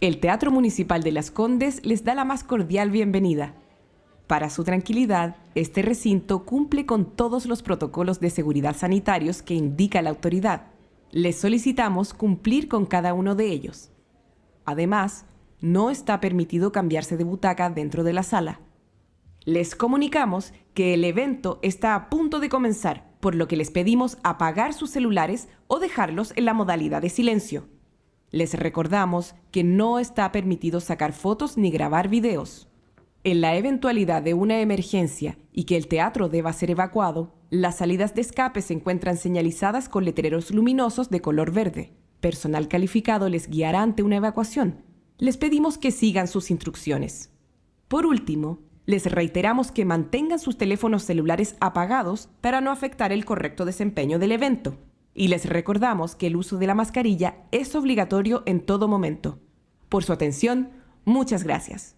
El Teatro Municipal de Las Condes les da la más cordial bienvenida. Para su tranquilidad, este recinto cumple con todos los protocolos de seguridad sanitarios que indica la autoridad. Les solicitamos cumplir con cada uno de ellos. Además, no está permitido cambiarse de butaca dentro de la sala. Les comunicamos que el evento está a punto de comenzar, por lo que les pedimos apagar sus celulares o dejarlos en la modalidad de silencio. Les recordamos que no está permitido sacar fotos ni grabar videos. En la eventualidad de una emergencia y que el teatro deba ser evacuado, las salidas de escape se encuentran señalizadas con letreros luminosos de color verde. Personal calificado les guiará ante una evacuación. Les pedimos que sigan sus instrucciones. Por último, les reiteramos que mantengan sus teléfonos celulares apagados para no afectar el correcto desempeño del evento. Y les recordamos que el uso de la mascarilla es obligatorio en todo momento. Por su atención, muchas gracias.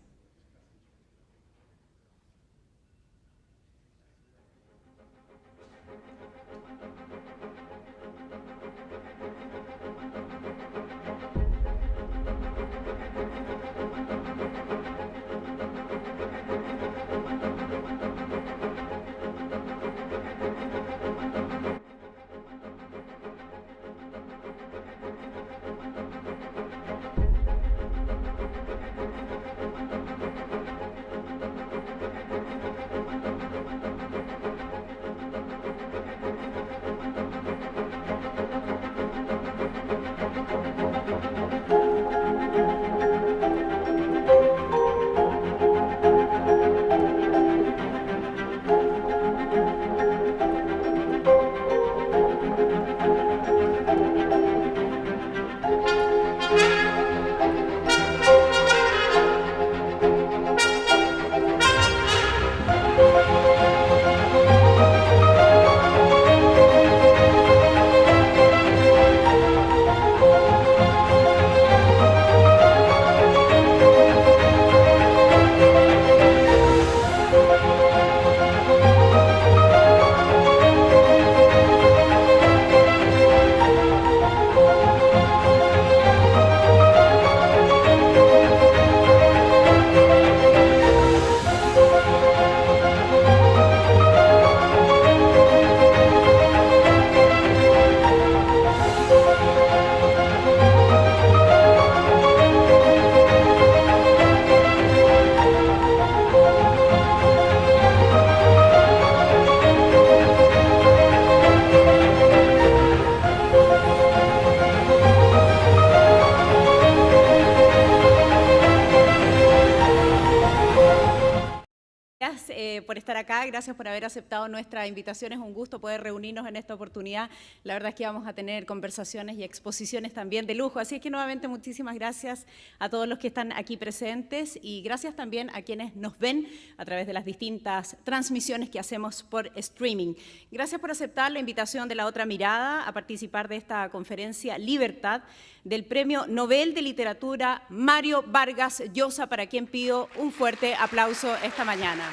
Por estar acá, gracias por haber aceptado nuestra invitación. Es un gusto poder reunirnos en esta oportunidad. La verdad es que vamos a tener conversaciones y exposiciones también de lujo. Así es que nuevamente muchísimas gracias a todos los que están aquí presentes y gracias también a quienes nos ven a través de las distintas transmisiones que hacemos por streaming. Gracias por aceptar la invitación de La Otra Mirada a participar de esta conferencia Libertad del Premio Nobel de Literatura Mario Vargas Llosa, para quien pido un fuerte aplauso esta mañana.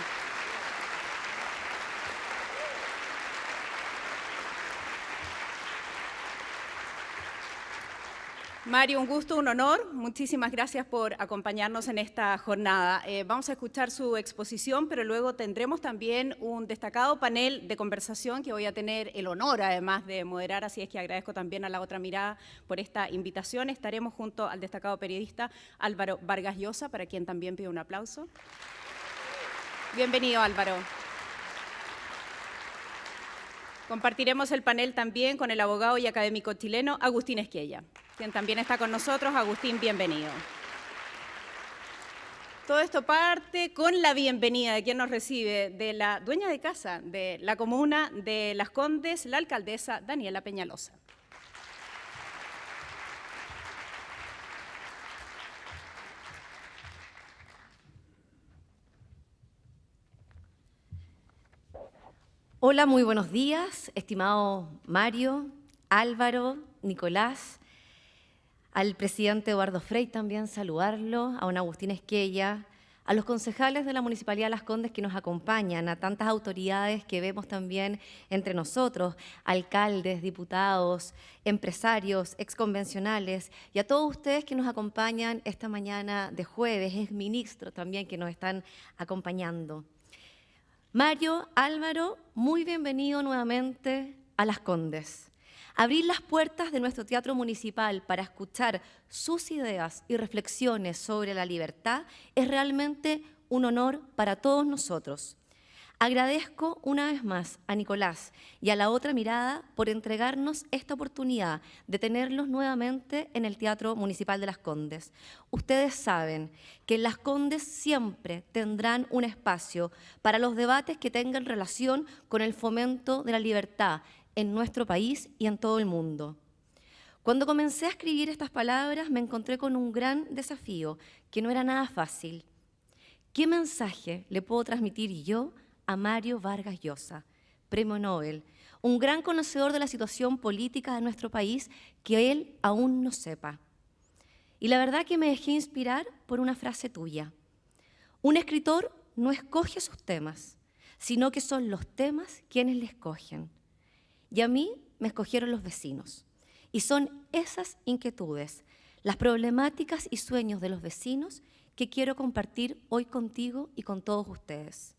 Mario, un gusto, un honor. Muchísimas gracias por acompañarnos en esta jornada. Vamos a escuchar su exposición, pero luego tendremos también un destacado panel de conversación que voy a tener el honor, además, de moderar, así es que agradezco también a La Otra Mirada por esta invitación. Estaremos junto al destacado periodista Álvaro Vargas Llosa, para quien también pido un aplauso. Bienvenido, Álvaro. Compartiremos el panel también con el abogado y académico chileno Agustín Esquella, quien también está con nosotros. Agustín, bienvenido. Todo esto parte con la bienvenida de quien nos recibe, de la dueña de casa de la comuna de Las Condes, la alcaldesa Daniela Peñalosa. Hola, muy buenos días, estimado Mario, Álvaro, Nicolás, al presidente Eduardo Frei también saludarlo, a don Agustín Esquella, a los concejales de la Municipalidad de Las Condes que nos acompañan, a tantas autoridades que vemos también entre nosotros, alcaldes, diputados, empresarios, exconvencionales, y a todos ustedes que nos acompañan esta mañana de jueves, exministros también que nos están acompañando. Mario, Álvaro, muy bienvenido nuevamente a Las Condes. Abrir las puertas de nuestro teatro municipal para escuchar sus ideas y reflexiones sobre la libertad es realmente un honor para todos nosotros. Agradezco una vez más a Nicolás y a La Otra Mirada por entregarnos esta oportunidad de tenerlos nuevamente en el Teatro Municipal de Las Condes. Ustedes saben que en Las Condes siempre tendrán un espacio para los debates que tengan relación con el fomento de la libertad en nuestro país y en todo el mundo. Cuando comencé a escribir estas palabras me encontré con un gran desafío que no era nada fácil. ¿Qué mensaje le puedo transmitir yo a Mario Vargas Llosa, Premio Nobel, un gran conocedor de la situación política de nuestro país que él aún no sepa? Y la verdad que me dejé inspirar por una frase tuya. Un escritor no escoge sus temas, sino que son los temas quienes le escogen. Y a mí me escogieron los vecinos. Y son esas inquietudes, las problemáticas y sueños de los vecinos que quiero compartir hoy contigo y con todos ustedes.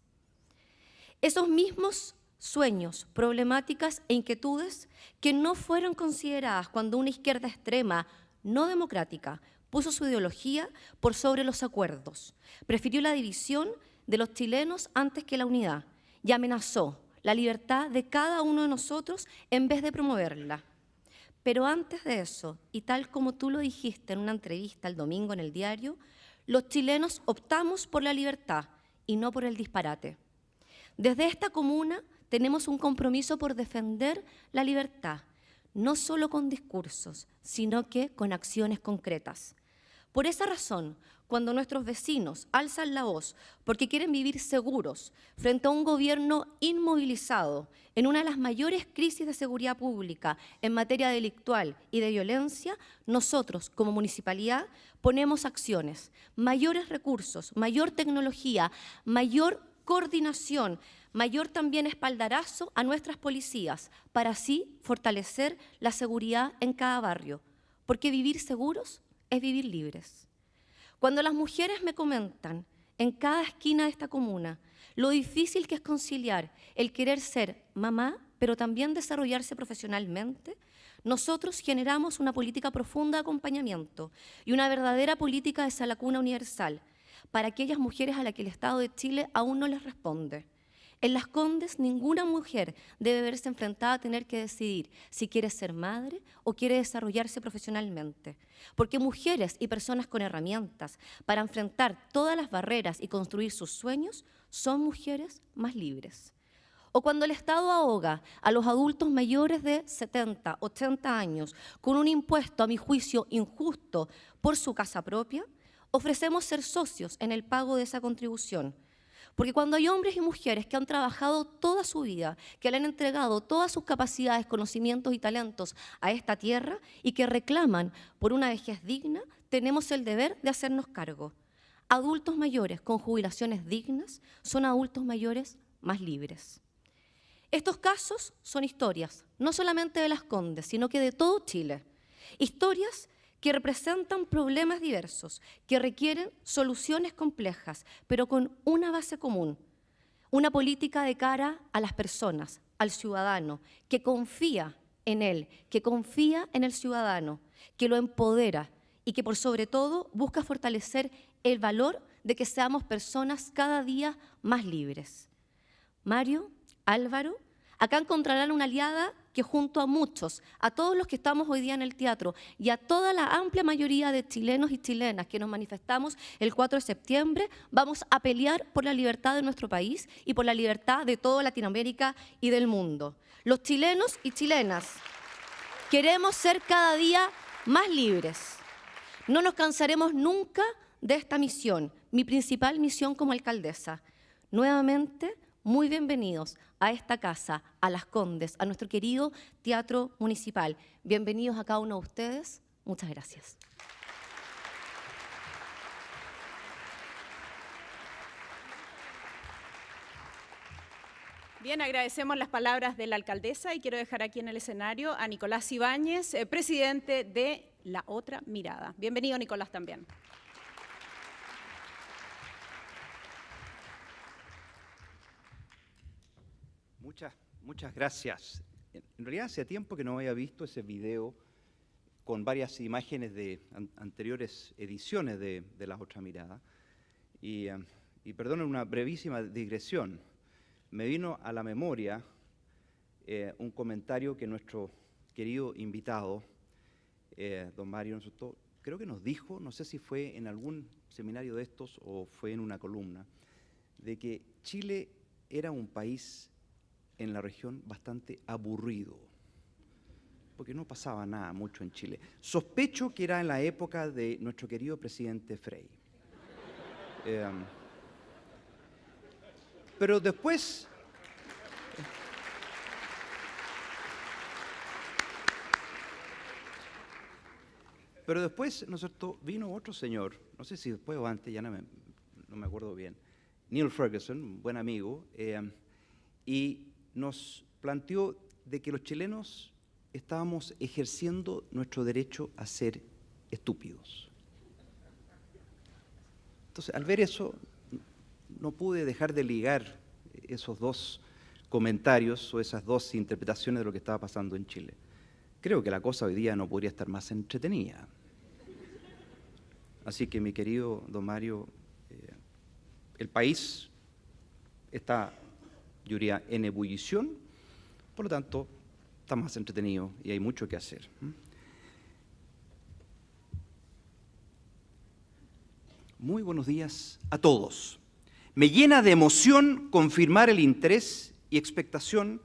Esos mismos sueños, problemáticas e inquietudes que no fueron consideradas cuando una izquierda extrema, no democrática, puso su ideología por sobre los acuerdos, prefirió la división de los chilenos antes que la unidad y amenazó la libertad de cada uno de nosotros en vez de promoverla. Pero antes de eso, y tal como tú lo dijiste en una entrevista el domingo en el diario, los chilenos optamos por la libertad y no por el disparate. Desde esta comuna tenemos un compromiso por defender la libertad, no solo con discursos, sino que con acciones concretas. Por esa razón, cuando nuestros vecinos alzan la voz porque quieren vivir seguros frente a un gobierno inmovilizado en una de las mayores crisis de seguridad pública en materia delictual y de violencia, nosotros como municipalidad ponemos acciones, mayores recursos, mayor tecnología, mayor coordinación, mayor también espaldarazo a nuestras policías para así fortalecer la seguridad en cada barrio, porque vivir seguros es vivir libres. Cuando las mujeres me comentan en cada esquina de esta comuna lo difícil que es conciliar el querer ser mamá, pero también desarrollarse profesionalmente, nosotros generamos una política profunda de acompañamiento y una verdadera política de sala cuna universal para aquellas mujeres a las que el Estado de Chile aún no les responde. En Las Condes, ninguna mujer debe verse enfrentada a tener que decidir si quiere ser madre o quiere desarrollarse profesionalmente. Porque mujeres y personas con herramientas para enfrentar todas las barreras y construir sus sueños son mujeres más libres. O cuando el Estado ahoga a los adultos mayores de 70, 80 años con un impuesto, a mi juicio, injusto por su casa propia, ofrecemos ser socios en el pago de esa contribución. Porque cuando hay hombres y mujeres que han trabajado toda su vida, que le han entregado todas sus capacidades, conocimientos y talentos a esta tierra y que reclaman por una vejez digna, tenemos el deber de hacernos cargo. Adultos mayores con jubilaciones dignas son adultos mayores más libres. Estos casos son historias, no solamente de Las Condes, sino que de todo Chile. Historias que representan problemas diversos, que requieren soluciones complejas, pero con una base común, una política de cara a las personas, al ciudadano, que confía en él, que confía en el ciudadano, que lo empodera y que por sobre todo busca fortalecer el valor de que seamos personas cada día más libres. Mario, Álvaro, acá encontrarán una aliada que junto a muchos, a todos los que estamos hoy día en el teatro y a toda la amplia mayoría de chilenos y chilenas que nos manifestamos el 4 de septiembre, vamos a pelear por la libertad de nuestro país y por la libertad de toda Latinoamérica y del mundo. Los chilenos y chilenas queremos ser cada día más libres. No nos cansaremos nunca de esta misión, mi principal misión como alcaldesa. Nuevamente, muy bienvenidos a esta casa, a Las Condes, a nuestro querido Teatro Municipal. Bienvenidos a cada uno de ustedes. Muchas gracias. Bien, agradecemos las palabras de la alcaldesa y quiero dejar aquí en el escenario a Nicolás Ibáñez, presidente de La Otra Mirada. Bienvenido, Nicolás, también. Muchas gracias. En realidad hace tiempo que no había visto ese video con varias imágenes de anteriores ediciones de La Otra Mirada. Y perdonen una brevísima digresión. Me vino a la memoria un comentario que nuestro querido invitado, don Mario, creo que nos dijo, no sé si fue en algún seminario de estos o fue en una columna, de que Chile era un país en la región bastante aburrido, porque no pasaba nada mucho en Chile. Sospecho que era en la época de nuestro querido presidente Frei. Pero después... ¿no es cierto?, vino otro señor, no sé si después o antes, ya no me acuerdo bien, Neil Ferguson, un buen amigo, y nos planteó de que los chilenos estábamos ejerciendo nuestro derecho a ser estúpidos. Entonces, al ver eso, no pude dejar de ligar esos dos comentarios o esas dos interpretaciones de lo que estaba pasando en Chile. Creo que la cosa hoy día no podría estar más entretenida. Así que, mi querido don Mario, el país está, yo diría, en ebullición, por lo tanto, está más entretenido y hay mucho que hacer. Muy buenos días a todos. Me llena de emoción confirmar el interés y expectación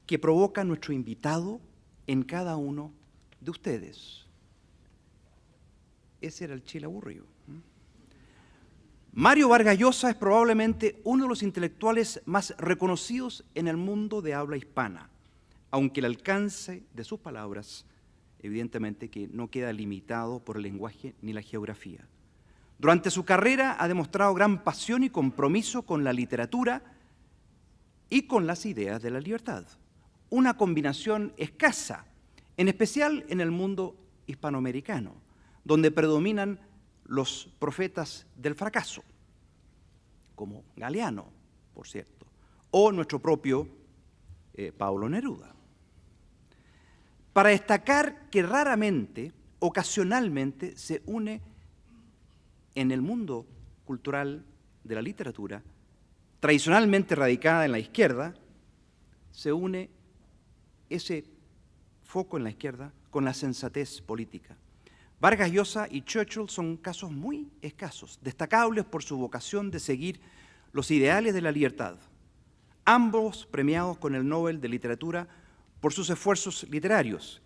que provoca nuestro invitado en cada uno de ustedes. Ese era el Chile aburrido. Mario Vargas Llosa es probablemente uno de los intelectuales más reconocidos en el mundo de habla hispana, aunque el alcance de sus palabras, evidentemente que no queda limitado por el lenguaje ni la geografía. Durante su carrera ha demostrado gran pasión y compromiso con la literatura y con las ideas de la libertad, una combinación escasa, en especial en el mundo hispanoamericano, donde predominan los profetas del fracaso, como Galeano, por cierto, o nuestro propio Pablo Neruda. Para destacar que raramente, ocasionalmente, se une en el mundo cultural de la literatura, tradicionalmente radicada en la izquierda, se une ese foco en la izquierda con la sensatez política. Vargas Llosa y Churchill son casos muy escasos, destacables por su vocación de seguir los ideales de la libertad, ambos premiados con el Nobel de Literatura por sus esfuerzos literarios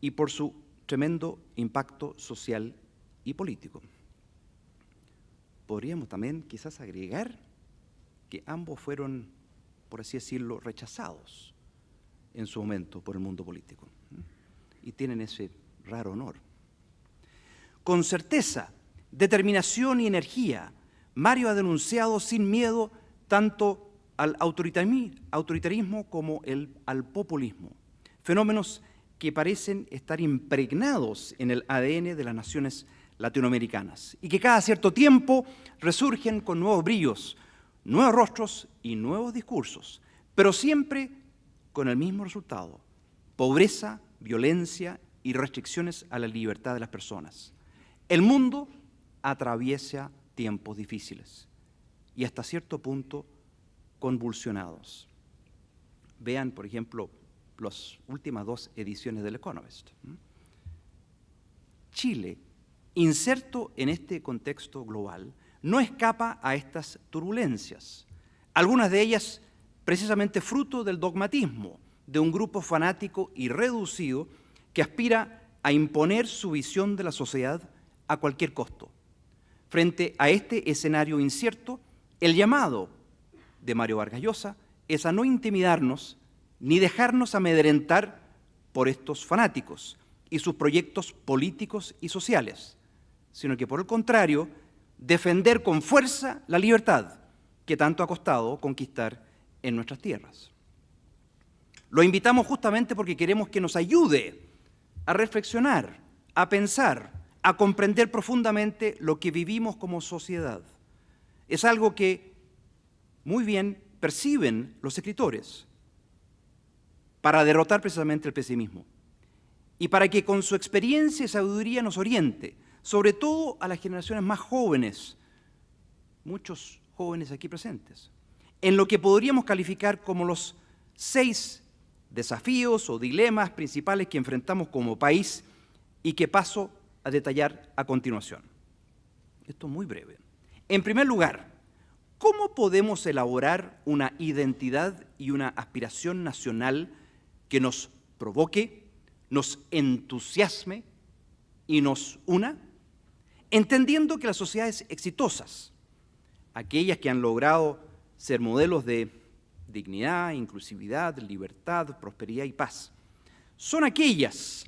y por su tremendo impacto social y político. Podríamos también quizás agregar que ambos fueron, por así decirlo, rechazados en su momento por el mundo político, y tienen ese raro honor. Con certeza, determinación y energía, Mario ha denunciado sin miedo tanto al autoritarismo como al populismo, fenómenos que parecen estar impregnados en el ADN de las naciones latinoamericanas y que cada cierto tiempo resurgen con nuevos brillos, nuevos rostros y nuevos discursos, pero siempre con el mismo resultado: pobreza, violencia y restricciones a la libertad de las personas. El mundo atraviesa tiempos difíciles y hasta cierto punto convulsionados. Vean, por ejemplo, las últimas dos ediciones del Economist. Chile, inserto en este contexto global, no escapa a estas turbulencias, algunas de ellas precisamente fruto del dogmatismo de un grupo fanático y reducido que aspira a imponer su visión de la sociedad a cualquier costo. Frente a este escenario incierto, el llamado de Mario Vargas Llosa es a no intimidarnos ni dejarnos amedrentar por estos fanáticos y sus proyectos políticos y sociales, sino que por el contrario, defender con fuerza la libertad que tanto ha costado conquistar en nuestras tierras. Lo invitamos justamente porque queremos que nos ayude a reflexionar, a pensar, a comprender profundamente lo que vivimos como sociedad. Es algo que muy bien perciben los escritores para derrotar precisamente el pesimismo y para que con su experiencia y sabiduría nos oriente, sobre todo a las generaciones más jóvenes, muchos jóvenes aquí presentes, en lo que podríamos calificar como los 6 desafíos o dilemas principales que enfrentamos como país y que paso a detallar a continuación. Esto es muy breve. En primer lugar, ¿cómo podemos elaborar una identidad y una aspiración nacional que nos provoque, nos entusiasme y nos una? Entendiendo que las sociedades exitosas, aquellas que han logrado ser modelos de dignidad, inclusividad, libertad, prosperidad y paz, son aquellas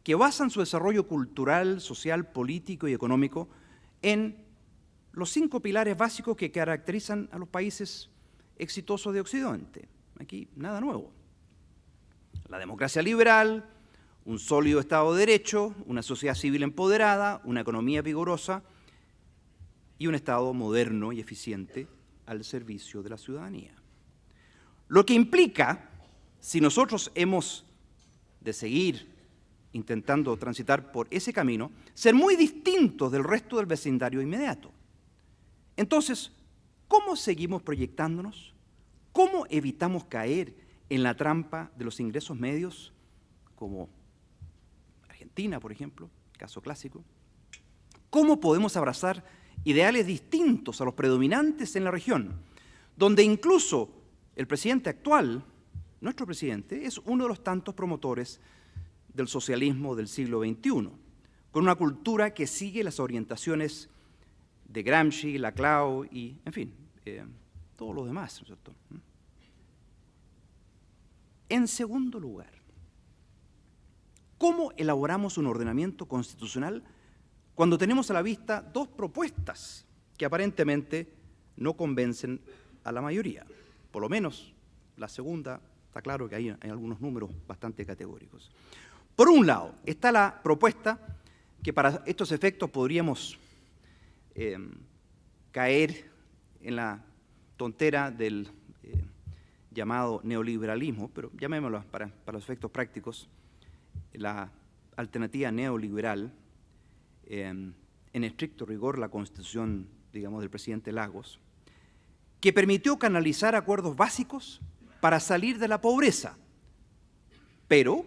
que basan su desarrollo cultural, social, político y económico en los 5 pilares básicos que caracterizan a los países exitosos de Occidente. Aquí nada nuevo. La democracia liberal, un sólido Estado de Derecho, una sociedad civil empoderada, una economía vigorosa y un Estado moderno y eficiente al servicio de la ciudadanía. Lo que implica, si nosotros hemos de seguir intentando transitar por ese camino, ser muy distintos del resto del vecindario inmediato. Entonces, ¿cómo seguimos proyectándonos? ¿Cómo evitamos caer en la trampa de los ingresos medios, como Argentina, por ejemplo, caso clásico? ¿Cómo podemos abrazar ideales distintos a los predominantes en la región, donde incluso el presidente actual, nuestro presidente, es uno de los tantos promotores del socialismo del siglo XXI, con una cultura que sigue las orientaciones de Gramsci, Laclau y, en fin, todo lo demás, ¿no es cierto? En segundo lugar, ¿cómo elaboramos un ordenamiento constitucional cuando tenemos a la vista 2 propuestas que aparentemente no convencen a la mayoría? Por lo menos la segunda, está claro que hay algunos números bastante categóricos. Por un lado, está la propuesta que para estos efectos podríamos caer en la tontera del llamado neoliberalismo, pero llamémoslo para los efectos prácticos, la alternativa neoliberal, en estricto rigor la constitución, digamos, del presidente Lagos, que permitió canalizar acuerdos básicos para salir de la pobreza, pero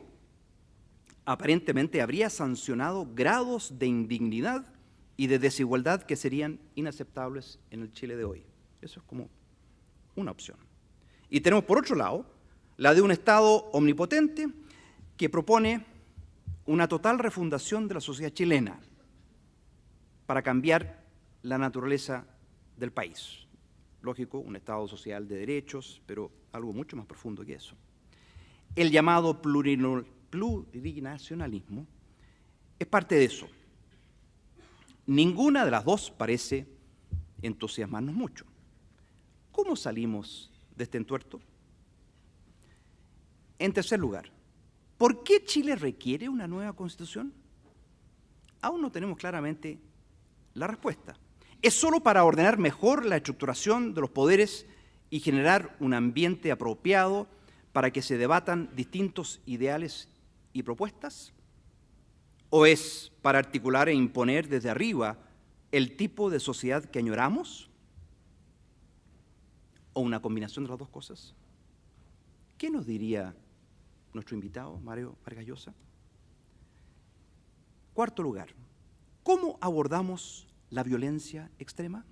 aparentemente habría sancionado grados de indignidad y de desigualdad que serían inaceptables en el Chile de hoy. Eso es como una opción. Y tenemos por otro lado la de un Estado omnipotente que propone una total refundación de la sociedad chilena para cambiar la naturaleza del país. Lógico, un Estado social de derechos, pero algo mucho más profundo que eso. El llamado plurinacionalismo es parte de eso. Ninguna de las dos parece entusiasmarnos mucho. ¿Cómo salimos de este entuerto? En tercer lugar, ¿por qué Chile requiere una nueva constitución? Aún no tenemos claramente la respuesta. ¿Es solo para ordenar mejor la estructuración de los poderes y generar un ambiente apropiado para que se debatan distintos ideales y propuestas? ¿O es para articular e imponer desde arriba el tipo de sociedad que añoramos? ¿O una combinación de las dos cosas? ¿Qué nos diría nuestro invitado, Mario Vargas Llosa? Cuarto lugar, ¿cómo abordamos la violencia extrema?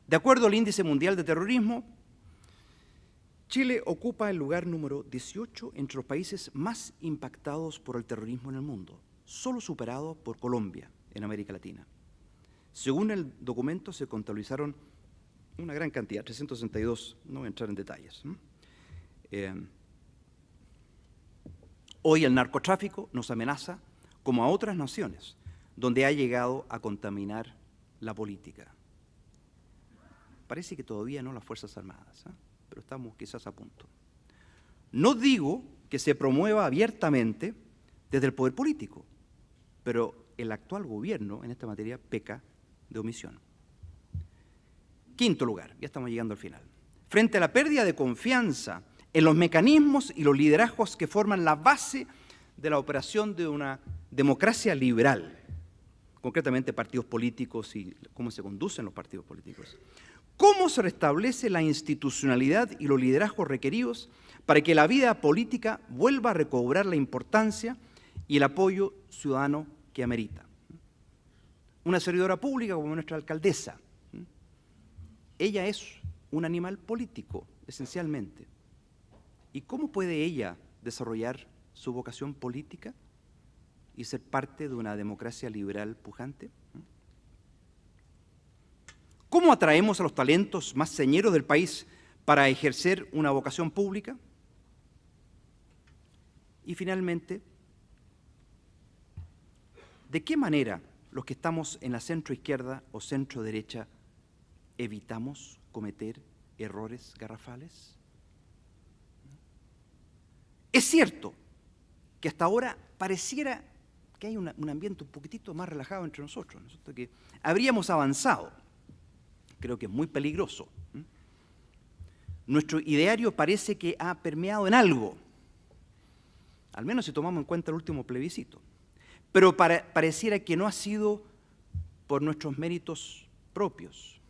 De acuerdo al Índice Mundial de Terrorismo, Chile ocupa el lugar número 18 entre los países más impactados por el terrorismo en el mundo, solo superado por Colombia, en América Latina. Según el documento, se contabilizaron una gran cantidad, 362, no voy a entrar en detalles. Hoy el narcotráfico nos amenaza como a otras naciones, donde ha llegado a contaminar la política. Parece que todavía no las Fuerzas Armadas, pero estamos quizás a punto. No digo que se promueva abiertamente desde el poder político, pero el actual gobierno en esta materia peca de omisión. Quinto lugar, ya estamos llegando al final. Frente a la pérdida de confianza en los mecanismos y los liderazgos que forman la base de la operación de una democracia liberal, concretamente partidos políticos y cómo se conducen los partidos políticos, ¿cómo se restablece la institucionalidad y los liderazgos requeridos para que la vida política vuelva a recobrar la importancia y el apoyo ciudadano que amerita? Una servidora pública como nuestra alcaldesa, ella es un animal político, esencialmente. ¿Y cómo puede ella desarrollar su vocación política y ser parte de una democracia liberal pujante? ¿Cómo atraemos a los talentos más señeros del país para ejercer una vocación pública? Y finalmente, ¿de qué manera los que estamos en la centroizquierda o centroderecha evitamos cometer errores garrafales? Es cierto que hasta ahora pareciera que hay un ambiente un poquitito más relajado entre nosotros, ¿no? Que habríamos avanzado. Creo que es muy peligroso. Nuestro ideario parece que ha permeado en algo, al menos si tomamos en cuenta el último plebiscito, pero pareciera que no ha sido por nuestros méritos propios.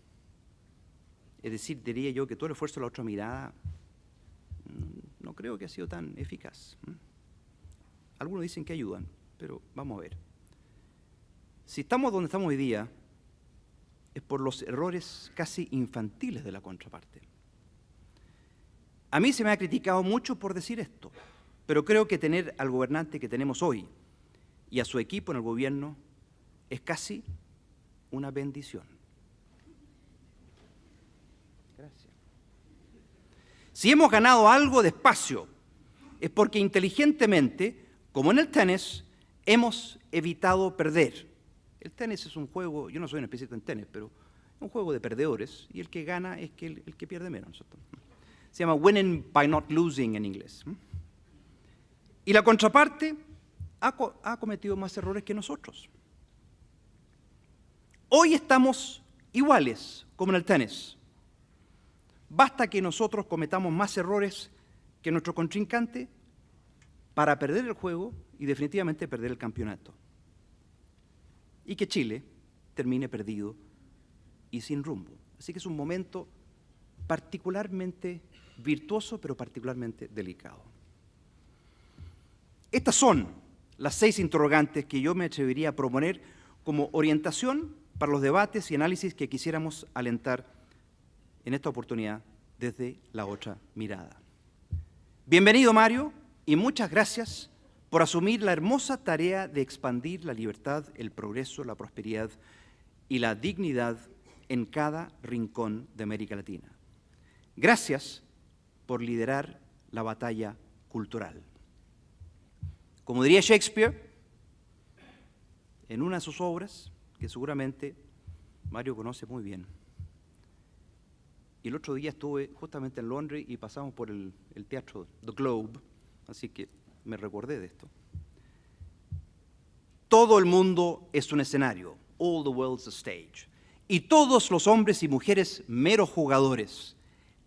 Es decir, diría yo que todo el esfuerzo de la otra mirada no creo que ha sido tan eficaz. Algunos dicen que ayudan, pero vamos a ver. Si estamos donde estamos hoy día, es por los errores casi infantiles de la contraparte. A mí se me ha criticado mucho por decir esto, pero creo que tener al gobernante que tenemos hoy y a su equipo en el gobierno es casi una bendición. Gracias. Si hemos ganado algo de espacio, es porque inteligentemente, como en el tenis, hemos evitado perder. El tenis es un juego, yo no soy un especialista en tenis, pero es un juego de perdedores, y el que gana es el que pierde menos. Se llama winning by not losing en inglés. Y la contraparte ha cometido más errores que nosotros. Hoy estamos iguales, como en el tenis. Basta que nosotros cometamos más errores que nuestro contrincante para perder el juego y definitivamente perder el campeonato. Y que Chile termine perdido y sin rumbo. Así que es un momento particularmente virtuoso, pero particularmente delicado. Estas son las 6 interrogantes que yo me atrevería a proponer como orientación para los debates y análisis que quisiéramos alentar en esta oportunidad desde la otra mirada. Bienvenido, Mario, y muchas gracias por asumir la hermosa tarea de expandir la libertad, el progreso, la prosperidad y la dignidad en cada rincón de América Latina. Gracias por liderar la batalla cultural. Como diría Shakespeare, en una de sus obras, que seguramente Mario conoce muy bien, y el otro día estuve justamente en Londres y pasamos por el teatro The Globe, así que me recordé de esto. Todo el mundo es un escenario, all the world's a stage, y todos los hombres y mujeres meros jugadores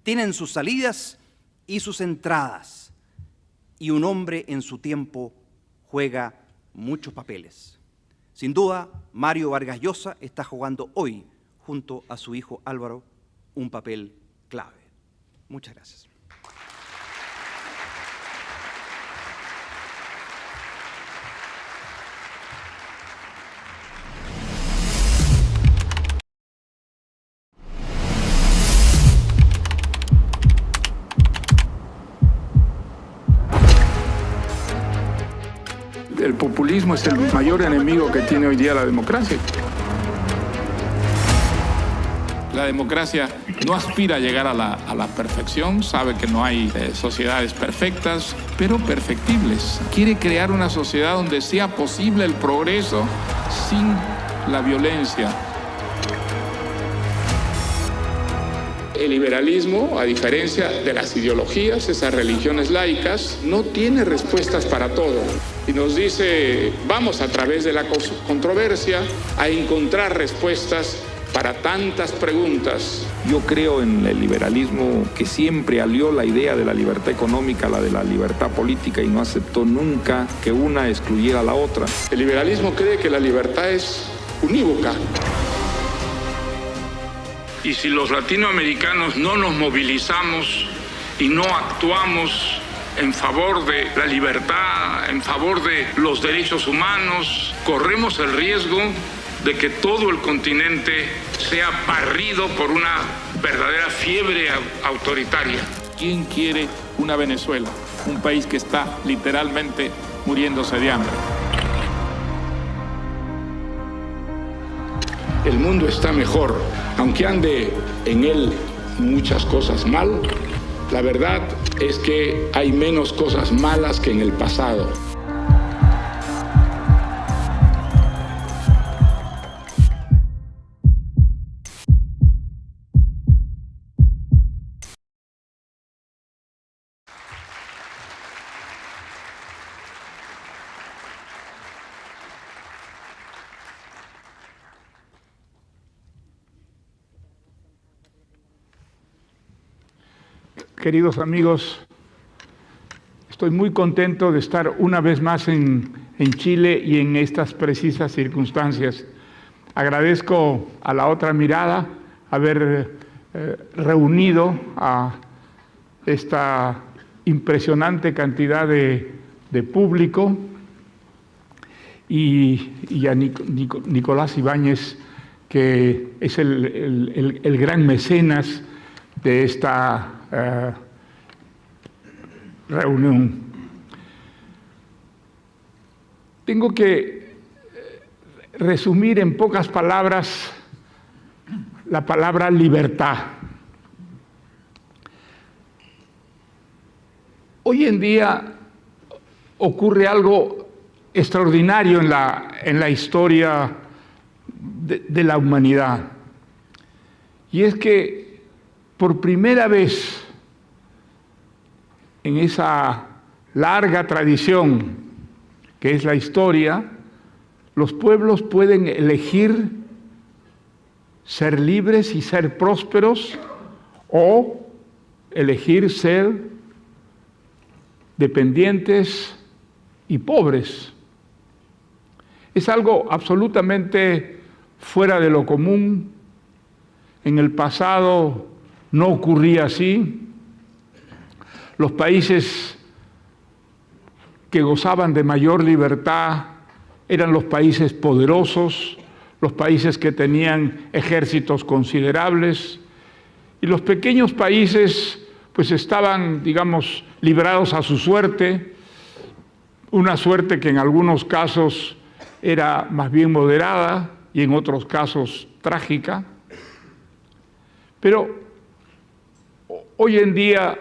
tienen sus salidas y sus entradas, y un hombre en su tiempo juega muchos papeles. Sin duda, Mario Vargas Llosa está jugando hoy, junto a su hijo Álvaro, un papel clave. Muchas gracias. El populismo es el mayor enemigo que tiene hoy día la democracia. La democracia no aspira a llegar a la perfección, sabe que no hay sociedades perfectas, pero perfectibles. Quiere crear una sociedad donde sea posible el progreso sin la violencia. El liberalismo, a diferencia de las ideologías, esas religiones laicas, no tiene respuestas para todo. Y nos dice, vamos a través de la controversia a encontrar respuestas para tantas preguntas. Yo creo en el liberalismo que siempre alió la idea de la libertad económica a la de la libertad política y no aceptó nunca que una excluyera a la otra. El liberalismo cree que la libertad es unívoca. Y si los latinoamericanos no nos movilizamos y no actuamos en favor de la libertad, en favor de los derechos humanos, corremos el riesgo de que todo el continente sea barrido por una verdadera fiebre autoritaria. ¿Quién quiere una Venezuela? Un país que está literalmente muriéndose de hambre. El mundo está mejor, aunque ande en él muchas cosas mal. La verdad es que hay menos cosas malas que en el pasado. Queridos amigos, estoy muy contento de estar una vez más en Chile y en estas precisas circunstancias. Agradezco a La Otra Mirada haber reunido a esta impresionante cantidad de público y a Nicolás Ibáñez, que es el gran mecenas de esta reunión. Tengo que resumir en pocas palabras la palabra libertad. Hoy en día ocurre algo extraordinario en la historia de la humanidad, y es que por primera vez en esa larga tradición que es la historia, los pueblos pueden elegir ser libres y ser prósperos o elegir ser dependientes y pobres. Es algo absolutamente fuera de lo común. En el pasado no ocurría así. Los países que gozaban de mayor libertad eran los países poderosos, los países que tenían ejércitos considerables, y los pequeños países pues estaban, digamos, librados a su suerte, una suerte que en algunos casos era más bien moderada y en otros casos trágica. Pero hoy en día,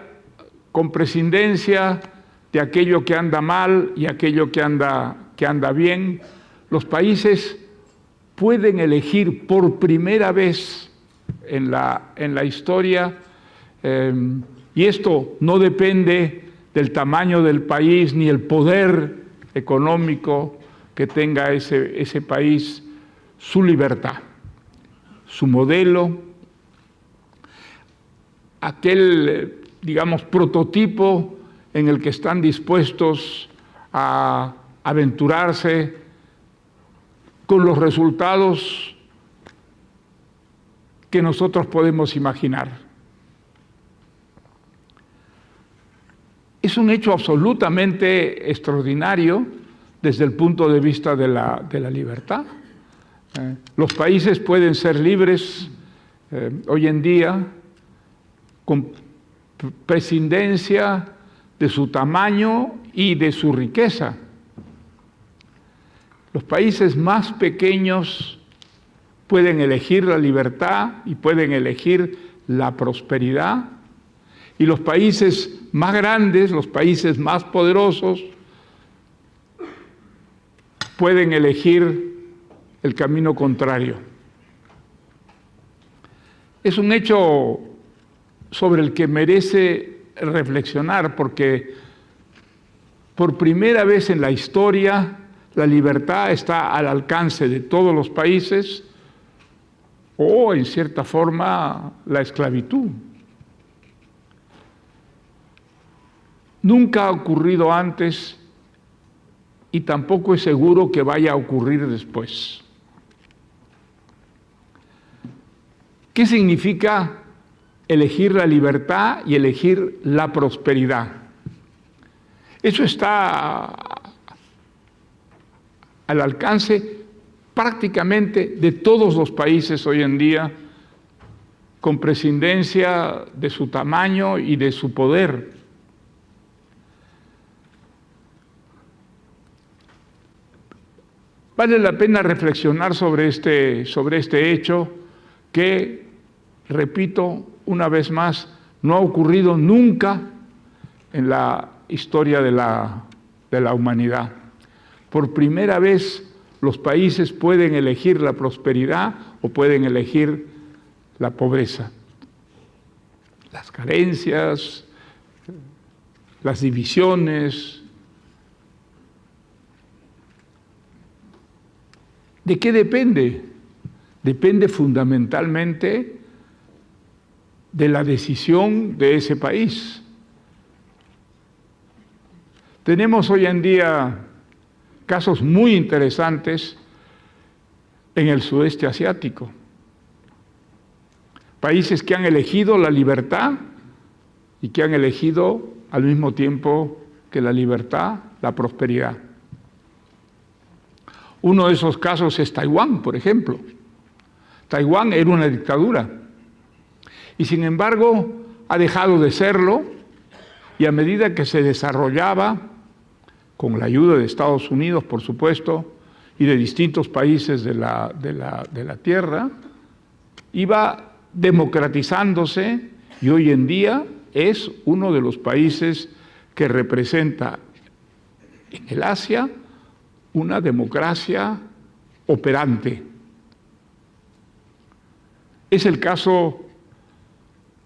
con prescindencia de aquello que anda mal y aquello que anda bien, los países pueden elegir por primera vez en la historia, y esto no depende del tamaño del país ni el poder económico que tenga ese país, su libertad, su modelo, aquel, digamos, prototipo en el que están dispuestos a aventurarse con los resultados que nosotros podemos imaginar. Es un hecho absolutamente extraordinario desde el punto de vista de la libertad. Los países pueden ser libres hoy en día con prescindencia de su tamaño y de su riqueza. Los países más pequeños pueden elegir la libertad y pueden elegir la prosperidad, y los países más grandes, los países más poderosos, pueden elegir el camino contrario. Es un hecho sobre el que merece reflexionar, porque por primera vez en la historia la libertad está al alcance de todos los países, o en cierta forma la esclavitud. Nunca ha ocurrido antes y tampoco es seguro que vaya a ocurrir después. ¿Qué significa elegir la libertad y elegir la prosperidad? Eso está al alcance prácticamente de todos los países hoy en día, con prescindencia de su tamaño y de su poder. Vale la pena reflexionar sobre este hecho que, repito una vez más, no ha ocurrido nunca en la historia de la humanidad. Por primera vez los países pueden elegir la prosperidad o pueden elegir la pobreza. Las carencias, las divisiones. ¿De qué depende? Depende fundamentalmente de la decisión de ese país. Tenemos hoy en día casos muy interesantes en el sudeste asiático. Países que han elegido la libertad y que han elegido al mismo tiempo que la libertad, la prosperidad. Uno de esos casos es Taiwán, por ejemplo. Taiwán era una dictadura y sin embargo ha dejado de serlo, y a medida que se desarrollaba, con la ayuda de Estados Unidos, por supuesto, y de distintos países de la Tierra, iba democratizándose y hoy en día es uno de los países que representa en el Asia una democracia operante. Es el caso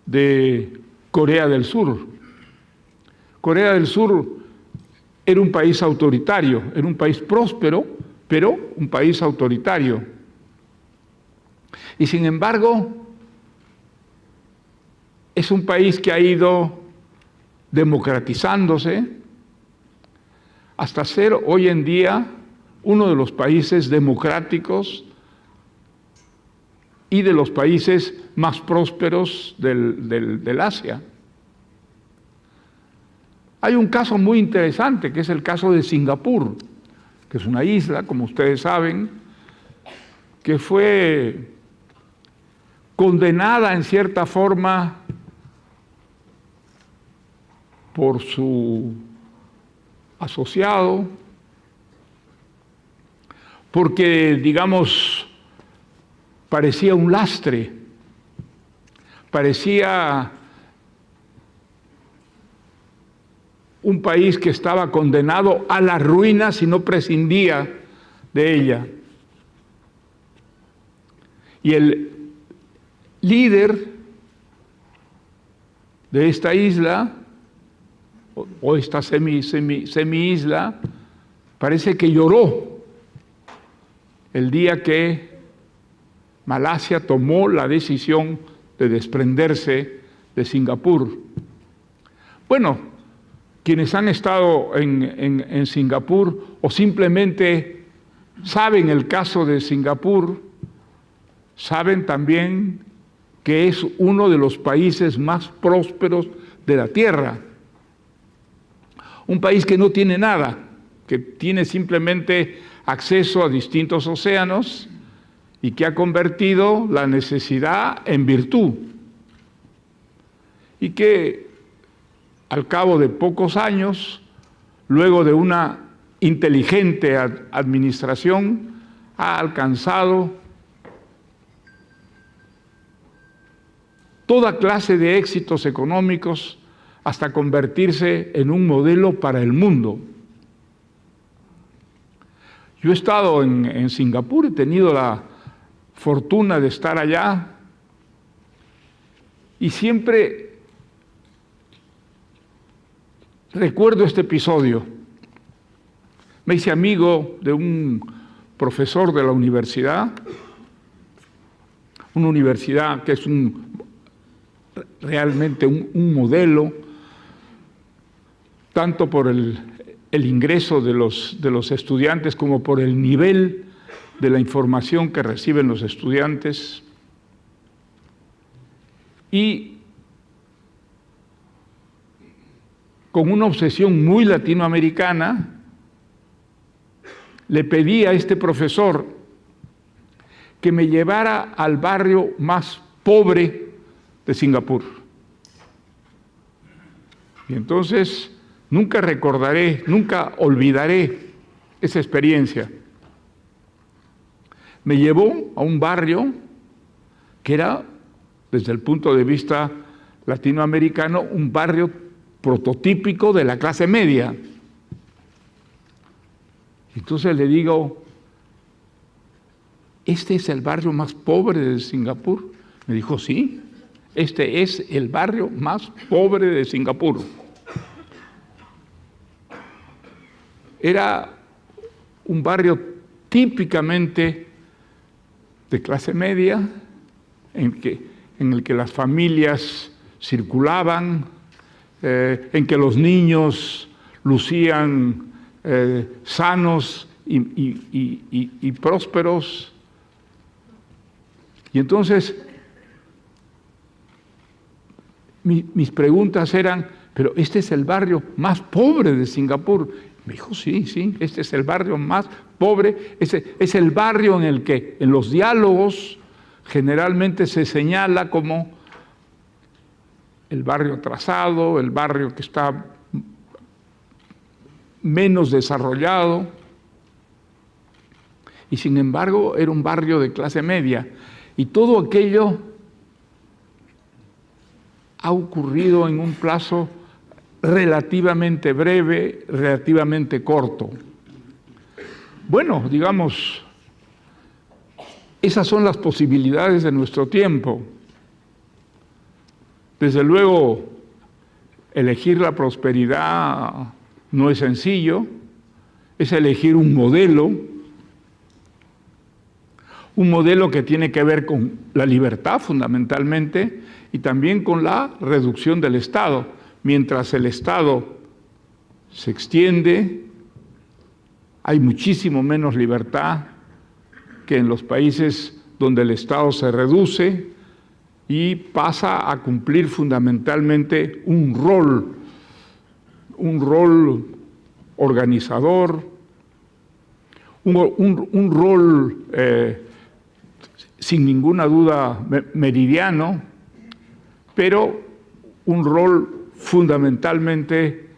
de Corea del Sur. Corea del Sur era un país autoritario, era un país próspero, pero un país autoritario. Y sin embargo, es un país que ha ido democratizándose hasta ser hoy en día uno de los países democráticos y de los países más prósperos del Asia. Hay un caso muy interesante, que es el caso de Singapur, que es una isla, como ustedes saben, que fue condenada en cierta forma por su asociado, porque, digamos, parecía un lastre, parecía un país que estaba condenado a la ruina si no prescindía de ella. Y el líder de esta isla, o esta semi-isla, parece que lloró el día que Malasia tomó la decisión de desprenderse de Singapur. Bueno, quienes han estado en Singapur o simplemente saben el caso de Singapur, saben también que es uno de los países más prósperos de la Tierra. Un país que no tiene nada, que tiene simplemente acceso a distintos océanos y que ha convertido la necesidad en virtud. Y que al cabo de pocos años, luego de una inteligente administración, ha alcanzado toda clase de éxitos económicos hasta convertirse en un modelo para el mundo. Yo he estado en Singapur, he tenido la fortuna de estar allá y siempre recuerdo este episodio. Me hice amigo de un profesor de la universidad, una universidad que es realmente un modelo, tanto por el ingreso de los estudiantes como por el nivel de la información que reciben los estudiantes. Y con una obsesión muy latinoamericana, le pedí a este profesor que me llevara al barrio más pobre de Singapur. Y entonces nunca olvidaré esa experiencia. Me llevó a un barrio que era, desde el punto de vista latinoamericano, un barrio prototípico de la clase media. Entonces le digo, ¿este es el barrio más pobre de Singapur? Me dijo, sí, este es el barrio más pobre de Singapur. Era un barrio típicamente de clase media, en el que las familias circulaban, en que los niños lucían sanos y prósperos. Y entonces mis preguntas eran, pero este es el barrio más pobre de Singapur. Me dijo, sí, este es el barrio más pobre, es el barrio en el que en los diálogos generalmente se señala como el barrio atrasado, el barrio que está menos desarrollado, y sin embargo era un barrio de clase media, y todo aquello ha ocurrido en un plazo relativamente breve, relativamente corto. Bueno, digamos, esas son las posibilidades de nuestro tiempo. Desde luego, elegir la prosperidad no es sencillo, es elegir un modelo que tiene que ver con la libertad fundamentalmente y también con la reducción del Estado. Mientras el Estado se extiende, hay muchísimo menos libertad que en los países donde el Estado se reduce y pasa a cumplir fundamentalmente un rol organizador, un rol sin ninguna duda meridiano, pero un rol fundamentalmente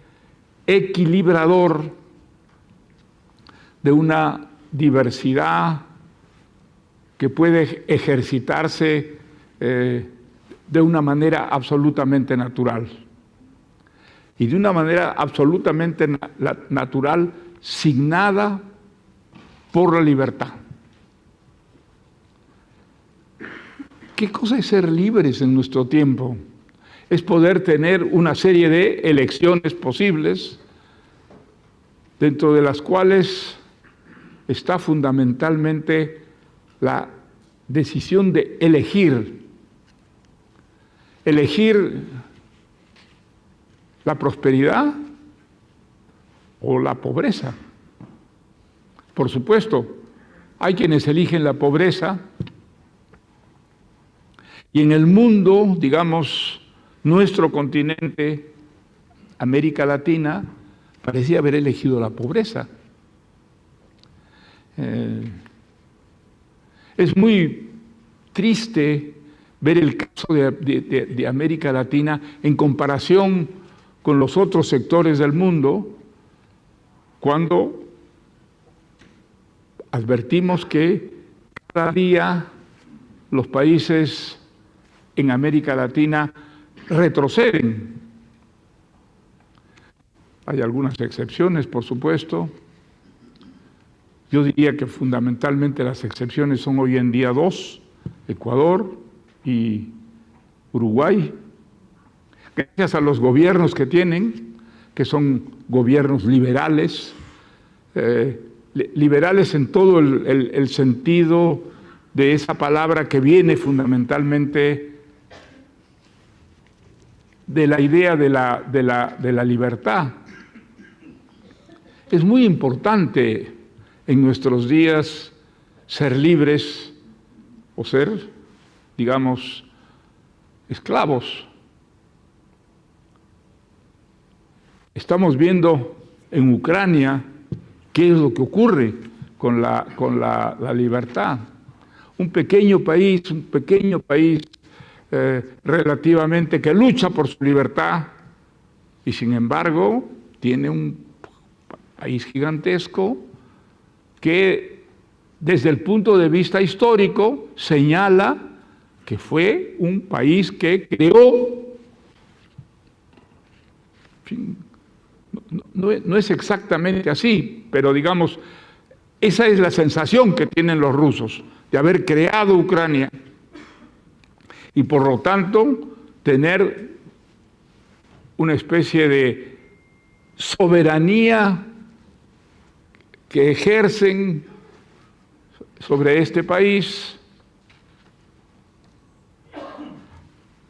equilibrador de una diversidad que puede ejercitarse de una manera absolutamente natural. Y de una manera absolutamente natural, signada por la libertad. ¿Qué cosa es ser libres en nuestro tiempo? Es poder tener una serie de elecciones posibles, dentro de las cuales está fundamentalmente la decisión de elegir la prosperidad o la pobreza. Por supuesto, hay quienes eligen la pobreza, y en el mundo, digamos, nuestro continente, América Latina, parecía haber elegido la pobreza. Es muy triste ver el caso de América Latina en comparación con los otros sectores del mundo, cuando advertimos que cada día los países en América Latina retroceden. Hay algunas excepciones, por supuesto. Yo diría que fundamentalmente las excepciones son hoy en día dos: Ecuador y Uruguay. Gracias a los gobiernos que tienen, que son gobiernos liberales, liberales en todo el sentido de esa palabra que viene fundamentalmente de la idea de la libertad. Es muy importante en nuestros días ser libres o ser, digamos, esclavos. Estamos viendo en Ucrania qué es lo que ocurre con la libertad. Un pequeño país relativamente que lucha por su libertad y sin embargo tiene un país gigantesco que desde el punto de vista histórico señala que fue un país que creó, en fin, no es exactamente así, pero digamos, esa es la sensación que tienen los rusos de haber creado Ucrania y por lo tanto tener una especie de soberanía que ejercen sobre este país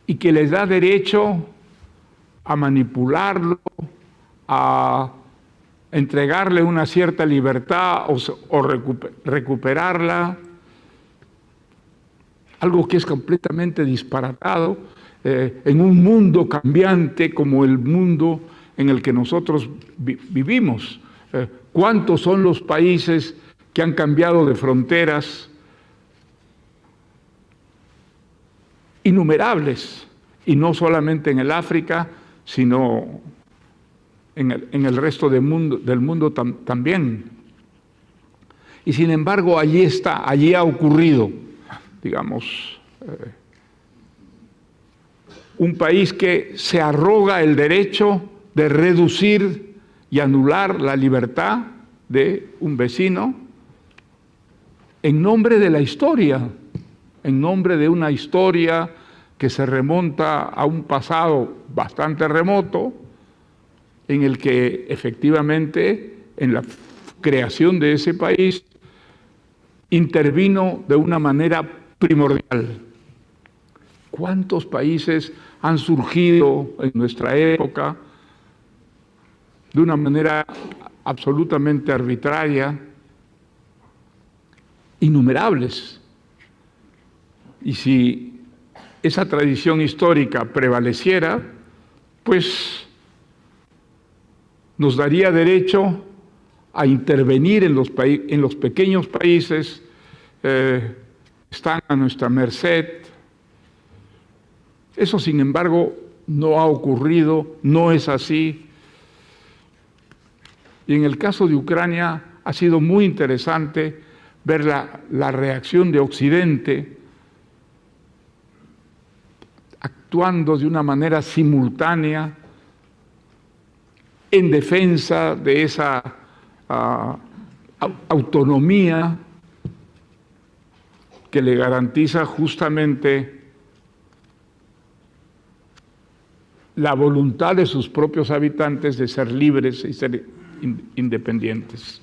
y que les da derecho a manipularlo, a entregarle una cierta libertad o recuperarla, algo que es completamente disparatado en un mundo cambiante como el mundo en el que nosotros vivimos. ¿Cuántos son los países que han cambiado de fronteras? Innumerables, y no solamente en el África, sino en el resto del mundo también. Y sin embargo, allí ha ocurrido, digamos, un país que se arroga el derecho de reducir y anular la libertad de un vecino en nombre de la historia, en nombre de una historia que se remonta a un pasado bastante remoto, en el que efectivamente en la creación de ese país intervino de una manera primordial. ¿Cuántos países han surgido en nuestra época de una manera absolutamente arbitraria? Innumerables. Y si esa tradición histórica prevaleciera, pues nos daría derecho a intervenir en los pequeños países, están a nuestra merced. Eso, sin embargo, no ha ocurrido, no es así. Y en el caso de Ucrania ha sido muy interesante ver la reacción de Occidente actuando de una manera simultánea en defensa de esa autonomía que le garantiza justamente la voluntad de sus propios habitantes de ser libres y ser independientes.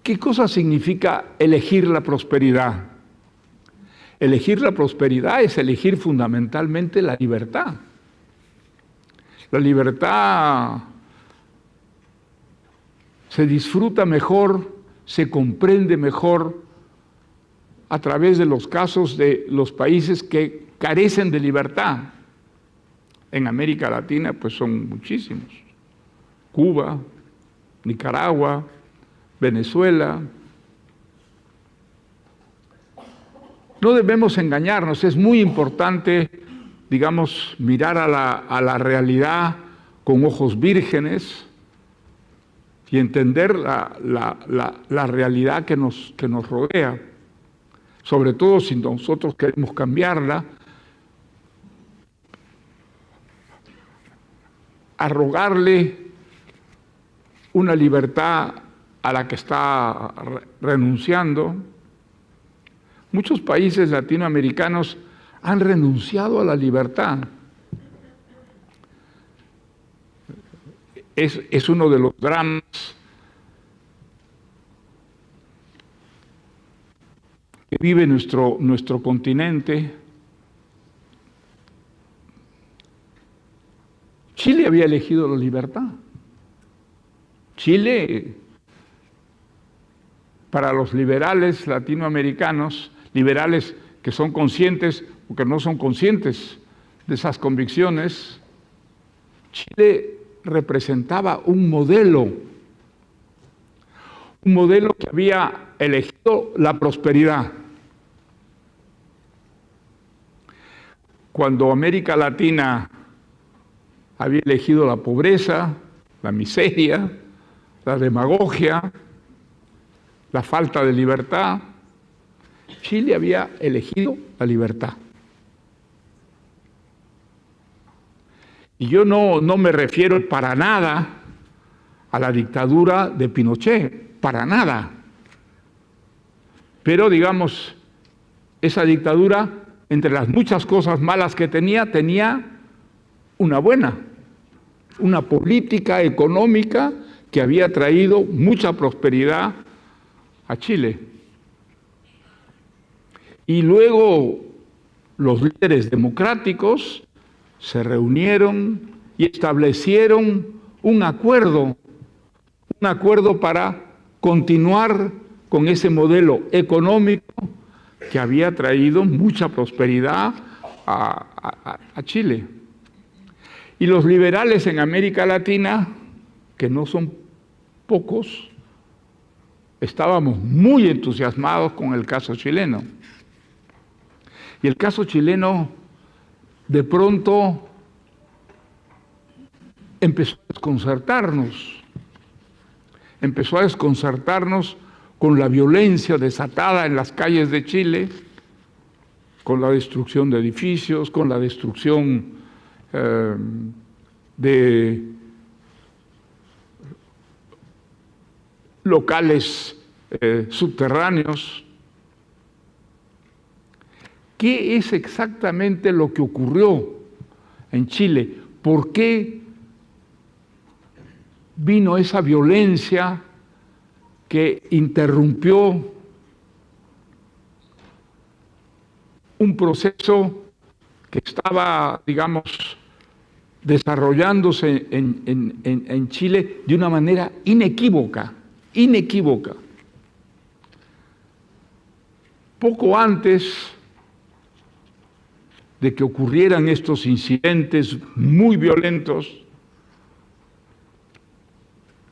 ¿Qué cosa significa elegir la prosperidad? Elegir la prosperidad es elegir fundamentalmente la libertad. La libertad se disfruta mejor, se comprende mejor a través de los casos de los países que carecen de libertad. En América Latina, pues son muchísimos. Cuba, Nicaragua, Venezuela. No debemos engañarnos, es muy importante, digamos, mirar a la realidad con ojos vírgenes y entender la realidad que nos rodea, sobre todo si nosotros queremos cambiarla, arrogarle una libertad a la que está renunciando. Muchos países latinoamericanos han renunciado a la libertad. es uno de los dramas que vive nuestro continente. Chile había elegido la libertad. Chile, para los liberales latinoamericanos, liberales que son conscientes o que no son conscientes de esas convicciones, Chile representaba un modelo que había elegido la prosperidad. Cuando América Latina había elegido la pobreza, la miseria, la demagogia, la falta de libertad, Chile había elegido la libertad. Y yo no me refiero para nada a la dictadura de Pinochet, para nada. Pero digamos, esa dictadura, entre las muchas cosas malas que tenía una buena, una política económica que había traído mucha prosperidad a Chile. Y luego los líderes democráticos se reunieron y establecieron un acuerdo para continuar con ese modelo económico que había traído mucha prosperidad a Chile. Y los liberales en América Latina, que no son pocos, estábamos muy entusiasmados con el caso chileno. Y el caso chileno, de pronto, empezó a desconcertarnos con la violencia desatada en las calles de Chile, con la destrucción de edificios, con la destrucción de locales subterráneos. ¿Qué es exactamente lo que ocurrió en Chile? ¿Por qué vino esa violencia que interrumpió un proceso que estaba, digamos, desarrollándose en Chile de una manera inequívoca? Poco antes de que ocurrieran estos incidentes muy violentos,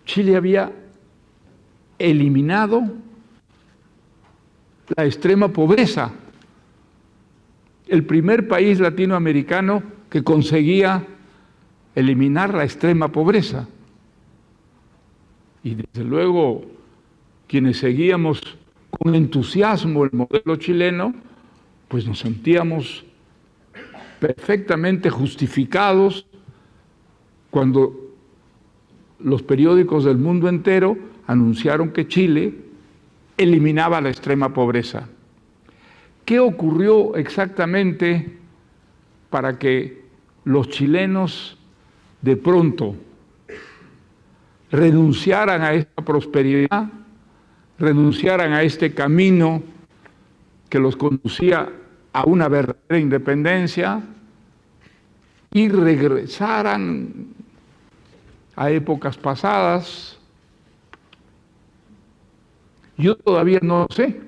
Chile había eliminado la extrema pobreza. El primer país latinoamericano que conseguía eliminar la extrema pobreza. Y desde luego, quienes seguíamos con entusiasmo el modelo chileno, pues nos sentíamos perfectamente justificados cuando los periódicos del mundo entero anunciaron que Chile eliminaba la extrema pobreza. ¿Qué ocurrió exactamente para que los chilenos de pronto renunciaran a esta prosperidad, renunciaran a este camino que los conducía a una verdadera independencia y regresaran a épocas pasadas? Yo todavía no sé,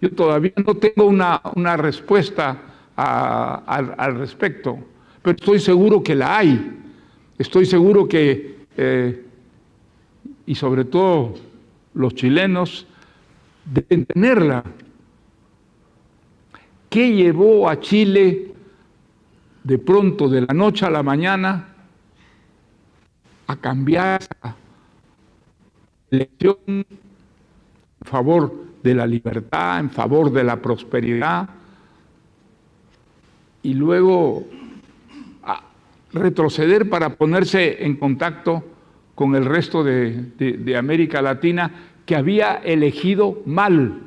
yo todavía no tengo una respuesta al respecto, pero estoy seguro que la hay, estoy seguro que, y sobre todo los chilenos, deben tenerla. ¿Qué llevó a Chile de pronto, de la noche a la mañana, a cambiar esa elección en favor de la libertad, en favor de la prosperidad, y luego a retroceder para ponerse en contacto con el resto de América Latina, que había elegido mal,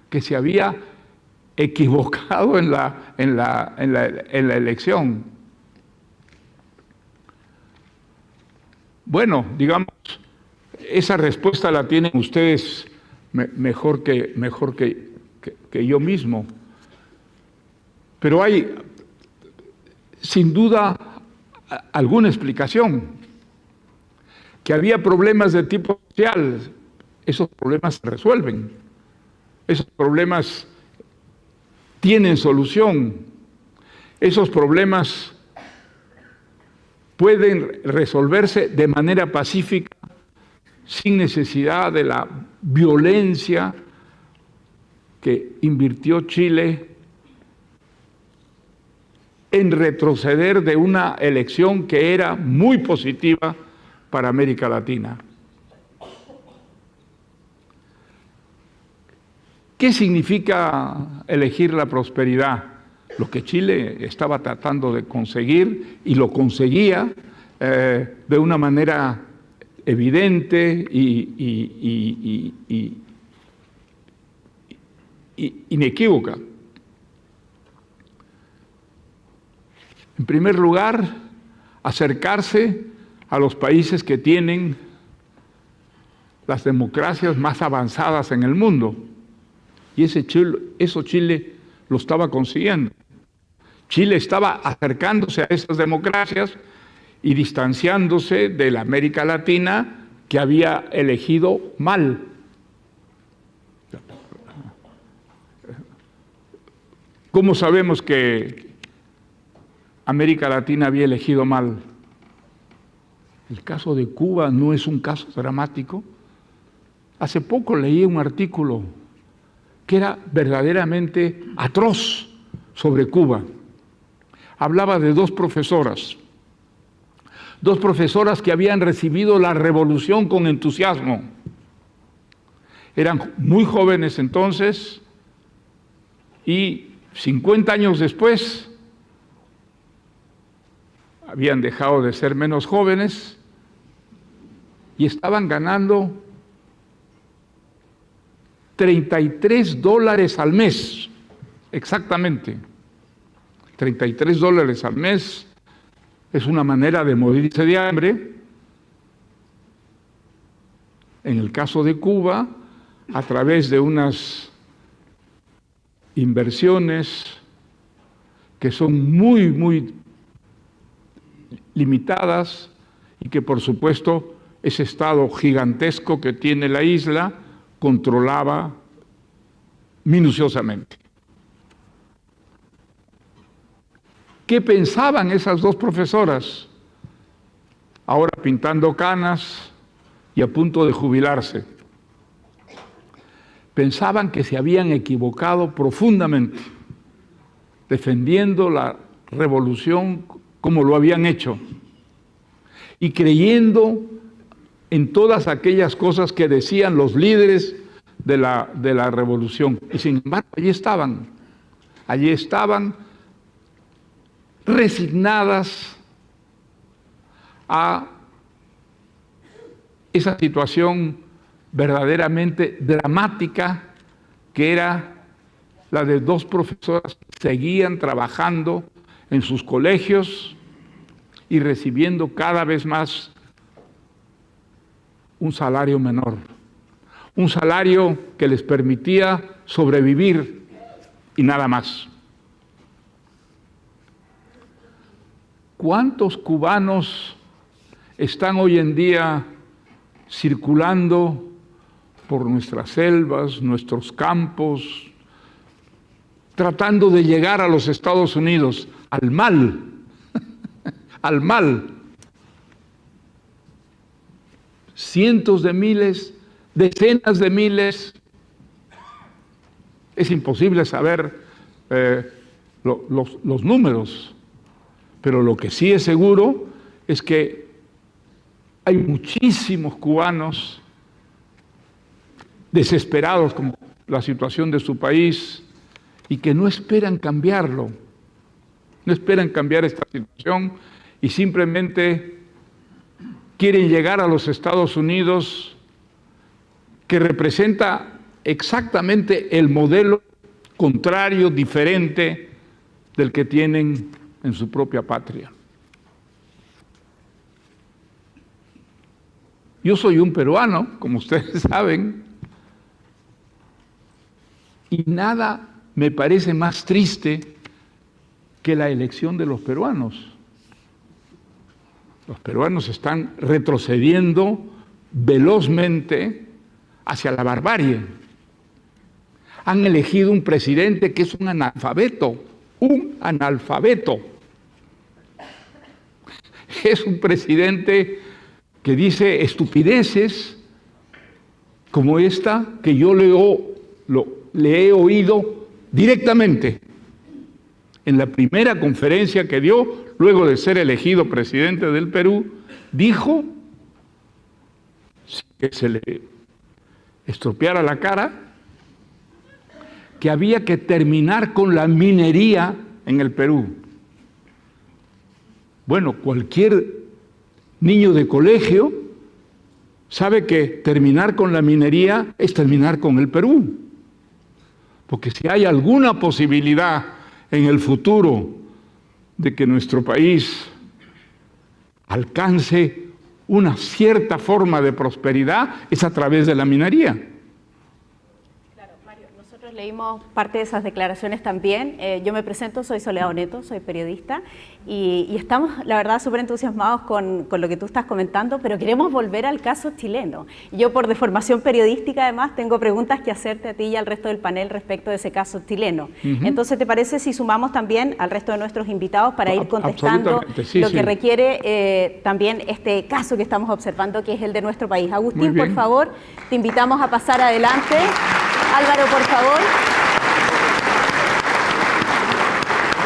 que se había equivocado en la elección? Bueno, digamos, esa respuesta la tienen ustedes mejor que yo mismo. Pero hay, sin duda, alguna explicación. Que había problemas de tipo social, esos problemas se resuelven. Esos problemas tienen solución. Esos problemas pueden resolverse de manera pacífica, sin necesidad de la violencia que invirtió Chile en retroceder de una elección que era muy positiva para América Latina. ¿Qué significa elegir la prosperidad? Lo que Chile estaba tratando de conseguir y lo conseguía de una manera evidente y inequívoca. En primer lugar, acercarse a los países que tienen las democracias más avanzadas en el mundo. Y eso Chile lo estaba consiguiendo. Chile estaba acercándose a esas democracias y distanciándose de la América Latina que había elegido mal. ¿Cómo sabemos que América Latina había elegido mal? El caso de Cuba no es un caso dramático. Hace poco leí un artículo que era verdaderamente atroz sobre Cuba. Hablaba de dos profesoras que habían recibido la revolución con entusiasmo. Eran muy jóvenes entonces y 50 años después habían dejado de ser menos jóvenes y estaban ganando $33 al mes, exactamente. $33 al mes es una manera de morirse de hambre. En el caso de Cuba, a través de unas inversiones que son muy, muy limitadas y que, por supuesto, ese Estado gigantesco que tiene la isla controlaba minuciosamente. ¿Qué pensaban esas dos profesoras? Ahora pintando canas y a punto de jubilarse. Pensaban que se habían equivocado profundamente, defendiendo la revolución como lo habían hecho y creyendo en todas aquellas cosas que decían los líderes de la revolución. Y sin embargo, allí estaban resignadas a esa situación verdaderamente dramática que era la de dos profesoras que seguían trabajando en sus colegios y recibiendo cada vez más un salario menor, un salario que les permitía sobrevivir y nada más. ¿Cuántos cubanos están hoy en día circulando por nuestras selvas, nuestros campos, tratando de llegar a los Estados Unidos, al mal, al mal? Cientos de miles, decenas de miles. Es imposible saber los números, pero lo que sí es seguro es que hay muchísimos cubanos desesperados con la situación de su país y que no esperan cambiarlo, no esperan cambiar esta situación y simplemente quieren llegar a los Estados Unidos, que representa exactamente el modelo contrario, diferente del que tienen en su propia patria. Yo soy un peruano, como ustedes saben, y nada me parece más triste que la elección de los peruanos. Los peruanos están retrocediendo velozmente hacia la barbarie. Han elegido un presidente que es un analfabeto, Es un presidente que dice estupideces como esta que yo le he oído directamente en la primera conferencia que dio luego de ser elegido presidente del Perú. Dijo que se le estropeara la cara, que había que terminar con la minería en el Perú. Bueno, cualquier niño de colegio sabe que terminar con la minería es terminar con el Perú. Porque si hay alguna posibilidad en el futuro de que nuestro país alcance una cierta forma de prosperidad, es a través de la minería. Leímos parte de esas declaraciones también. Yo me presento, soy Soledad Oneto, soy periodista y estamos, la verdad, súper entusiasmados con lo que tú estás comentando, pero queremos volver al caso chileno. Yo, por deformación periodística, además, tengo preguntas que hacerte a ti y al resto del panel respecto de ese caso chileno. Entonces, ¿te parece si sumamos también al resto de nuestros invitados para ir contestando lo que requiere también este caso que estamos observando, que es el de nuestro país? Agustín, por favor, te invitamos a pasar adelante. Álvaro, por favor.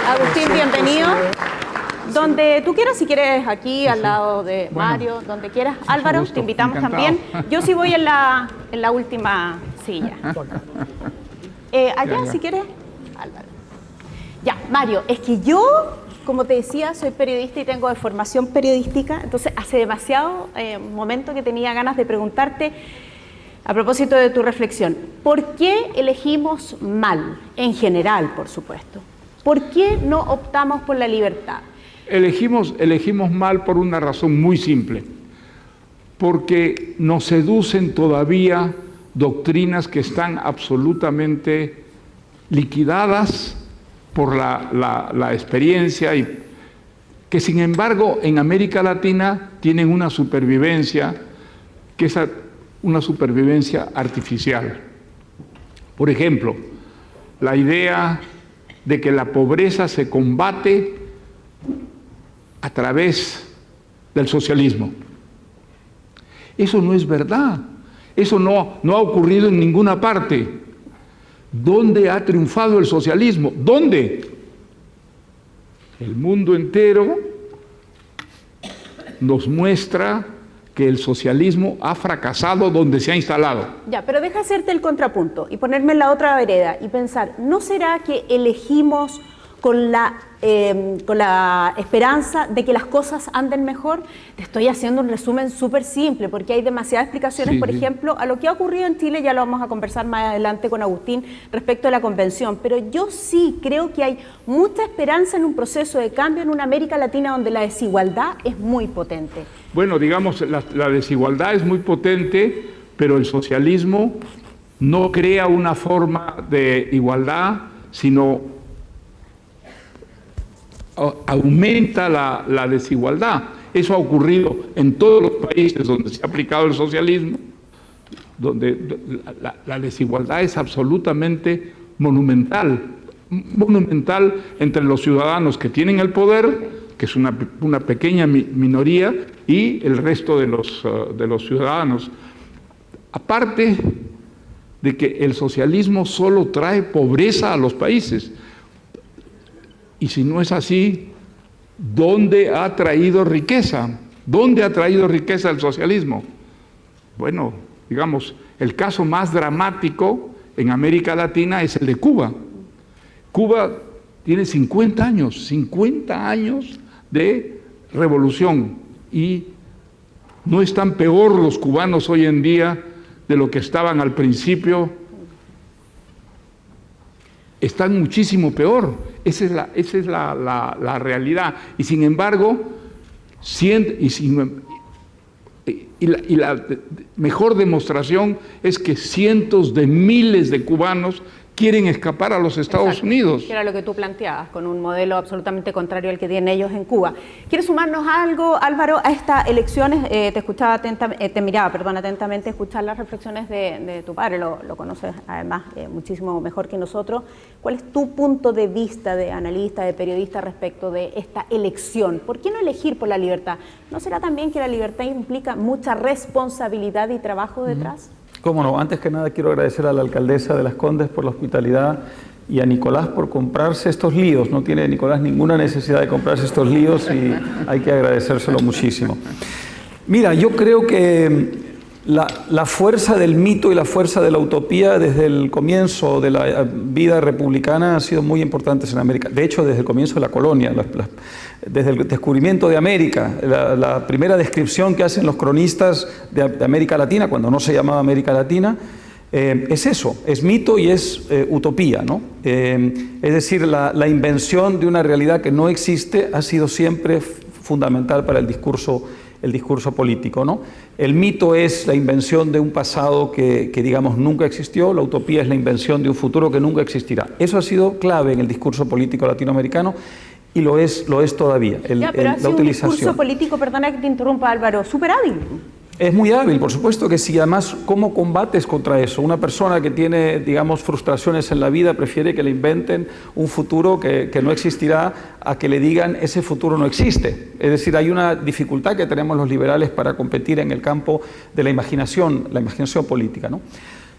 Agustín, bienvenido. Donde tú quieras, si quieres aquí, al lado de Mario, donde quieras. Álvaro, te invitamos también. Yo sí voy en la última silla. Allá, si quieres. Álvaro. Ya, Mario, es que yo, como te decía, soy periodista y tengo de formación periodística, entonces hace demasiado momento que tenía ganas de preguntarte, a propósito de tu reflexión, ¿por qué elegimos mal, en general, por supuesto? ¿Por qué no optamos por la libertad? Elegimos mal por una razón muy simple, porque nos seducen todavía doctrinas que están absolutamente liquidadas por la experiencia y que, sin embargo, en América Latina tienen una supervivencia que es una supervivencia artificial. Por ejemplo, la idea de que la pobreza se combate a través del socialismo. Eso no es verdad. Eso no ha ocurrido en ninguna parte. ¿Dónde ha triunfado el socialismo? ¿Dónde? El mundo entero nos muestra que el socialismo ha fracasado donde se ha instalado. Ya, pero deja hacerte el contrapunto y ponerme en la otra vereda y pensar, ¿no será que elegimos con la esperanza de que las cosas anden mejor? Te estoy haciendo un resumen súper simple porque hay demasiadas explicaciones, por ejemplo, a lo que ha ocurrido en Chile. Ya lo vamos a conversar más adelante con Agustín respecto a la convención, pero yo sí creo que hay mucha esperanza en un proceso de cambio en una América Latina donde la desigualdad es muy potente. Bueno, digamos, la desigualdad es muy potente, pero el socialismo no crea una forma de igualdad, sino aumenta la desigualdad. Eso ha ocurrido en todos los países donde se ha aplicado el socialismo, donde la desigualdad es absolutamente monumental entre los ciudadanos que tienen el poder, que es una pequeña minoría, y el resto de los ciudadanos. Aparte de que el socialismo solo trae pobreza a los países. Y si no es así, ¿dónde ha traído riqueza? ¿Dónde ha traído riqueza el socialismo? Bueno, digamos, el caso más dramático en América Latina es el de Cuba. Cuba tiene 50 años de revolución, y no están peor los cubanos hoy en día de lo que estaban al principio. Están muchísimo peor. Esa es la realidad. Y sin embargo, Y la mejor demostración es que cientos de miles de cubanos quieren escapar a los Estados Unidos. Que era lo que tú planteabas, con un modelo absolutamente contrario al que tienen ellos en Cuba. ¿Quieres sumarnos algo, Álvaro, a estas elecciones? Te miraba atentamente escuchar las reflexiones de tu padre, lo conoces además muchísimo mejor que nosotros. ¿Cuál es tu punto de vista de analista, de periodista respecto de esta elección? ¿Por qué no elegir por la libertad? ¿No será también que la libertad implica mucha responsabilidad y trabajo detrás? Cómo no, antes que nada quiero agradecer a la alcaldesa de Las Condes por la hospitalidad y a Nicolás por comprarse estos líos. No tiene Nicolás ninguna necesidad de comprarse estos líos y hay que agradecérselo muchísimo. Mira, yo creo que la fuerza del mito y la fuerza de la utopía desde el comienzo de la vida republicana han sido muy importantes en América. De hecho, desde el comienzo de la colonia, desde el descubrimiento de América, la primera descripción que hacen los cronistas de América Latina, cuando no se llamaba América Latina, es eso, es mito y es utopía, ¿no? Es decir, la invención de una realidad que no existe ha sido siempre fundamental para el discurso político, ¿no? El mito es la invención de un pasado que digamos nunca existió, la utopía es la invención de un futuro que nunca existirá. Eso ha sido clave en el discurso político latinoamericano y lo es todavía. Pero ha sido un discurso político, perdona que te interrumpa, Álvaro, súper hábil. Es muy hábil, por supuesto que sí. Además, ¿cómo combates contra eso? Una persona que tiene, digamos, frustraciones en la vida prefiere que le inventen un futuro que no existirá a que le digan ese futuro no existe. Es decir, hay una dificultad que tenemos los liberales para competir en el campo de la imaginación política, ¿no?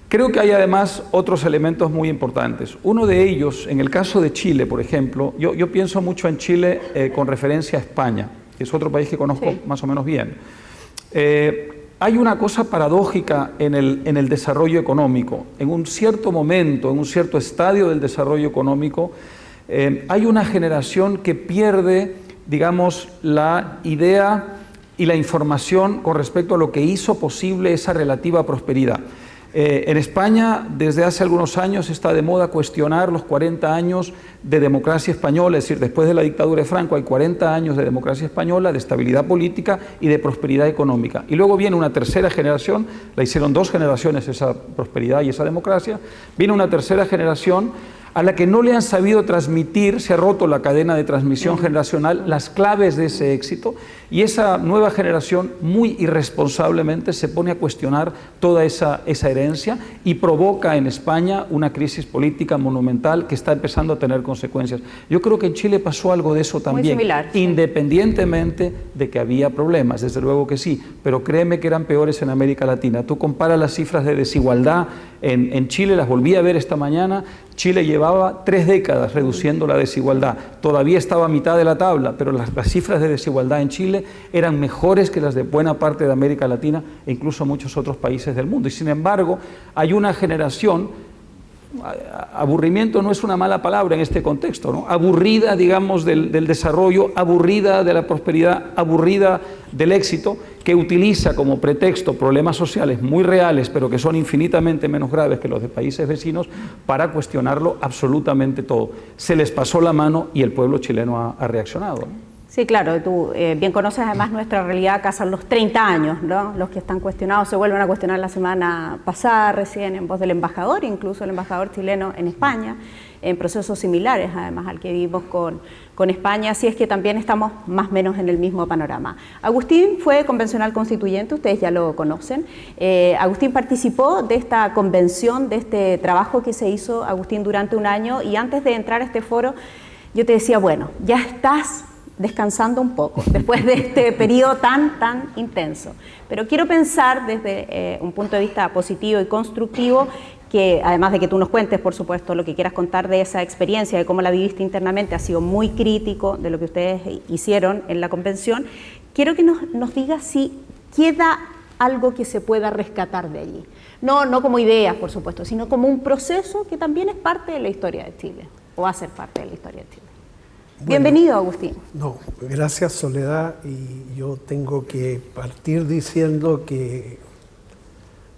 Creo que hay además otros elementos muy importantes. Uno de ellos, en el caso de Chile, por ejemplo, yo pienso mucho en Chile con referencia a España, que es otro país que conozco más o menos bien. Hay una cosa paradójica en el desarrollo económico. En un cierto momento, en un cierto estadio del desarrollo económico, hay una generación que pierde, digamos, la idea y la información con respecto a lo que hizo posible esa relativa prosperidad. En España, desde hace algunos años, está de moda cuestionar los 40 años de democracia española, es decir, después de la dictadura de Franco hay 40 años de democracia española, de estabilidad política y de prosperidad económica. Y luego viene una tercera generación, la hicieron 2 generaciones esa prosperidad y esa democracia, viene una tercera generación a la que no le han sabido transmitir, se ha roto la cadena de transmisión generacional, las claves de ese éxito, y esa nueva generación muy irresponsablemente se pone a cuestionar toda esa herencia y provoca en España una crisis política monumental que está empezando a tener consecuencias. Yo creo que en Chile pasó algo de eso también, muy similar, independientemente de que había problemas, desde luego que sí, pero créeme que eran peores en América Latina. Tú comparas las cifras de desigualdad en Chile, las volví a ver esta mañana. Chile llevaba 3 décadas reduciendo la desigualdad, todavía estaba a mitad de la tabla, pero las cifras de desigualdad en Chile eran mejores que las de buena parte de América Latina e incluso muchos otros países del mundo. Y sin embargo, hay una generación, aburrimiento no es una mala palabra en este contexto, ¿no? Aburrida, digamos, del desarrollo, aburrida de la prosperidad, aburrida del éxito, que utiliza como pretexto problemas sociales muy reales, pero que son infinitamente menos graves que los de países vecinos, para cuestionarlo absolutamente todo. Se les pasó la mano y el pueblo chileno ha reaccionado, ¿no? Sí, claro, tú bien conoces además nuestra realidad acá son los 30 años, ¿no? Los que están cuestionados se vuelven a cuestionar la semana pasada, recién en voz del embajador, incluso el embajador chileno en España, en procesos similares además al que vivimos con España, así es que también estamos más o menos en el mismo panorama. Agustín fue convencional constituyente, ustedes ya lo conocen. Agustín participó de esta convención, de este trabajo que se hizo, Agustín, durante un año, y antes de entrar a este foro yo te decía, bueno, ya estás descansando un poco después de este periodo tan intenso. Pero quiero pensar desde un punto de vista positivo y constructivo, que además de que tú nos cuentes, por supuesto, lo que quieras contar de esa experiencia, de cómo la viviste internamente, ha sido muy crítico de lo que ustedes hicieron en la convención, quiero que nos digas si queda algo que se pueda rescatar de allí. No como ideas, por supuesto, sino como un proceso que también es parte de la historia de Chile, o va a ser parte de la historia de Chile. Bueno, bienvenido, Agustín. No, gracias, Soledad, y yo tengo que partir diciendo que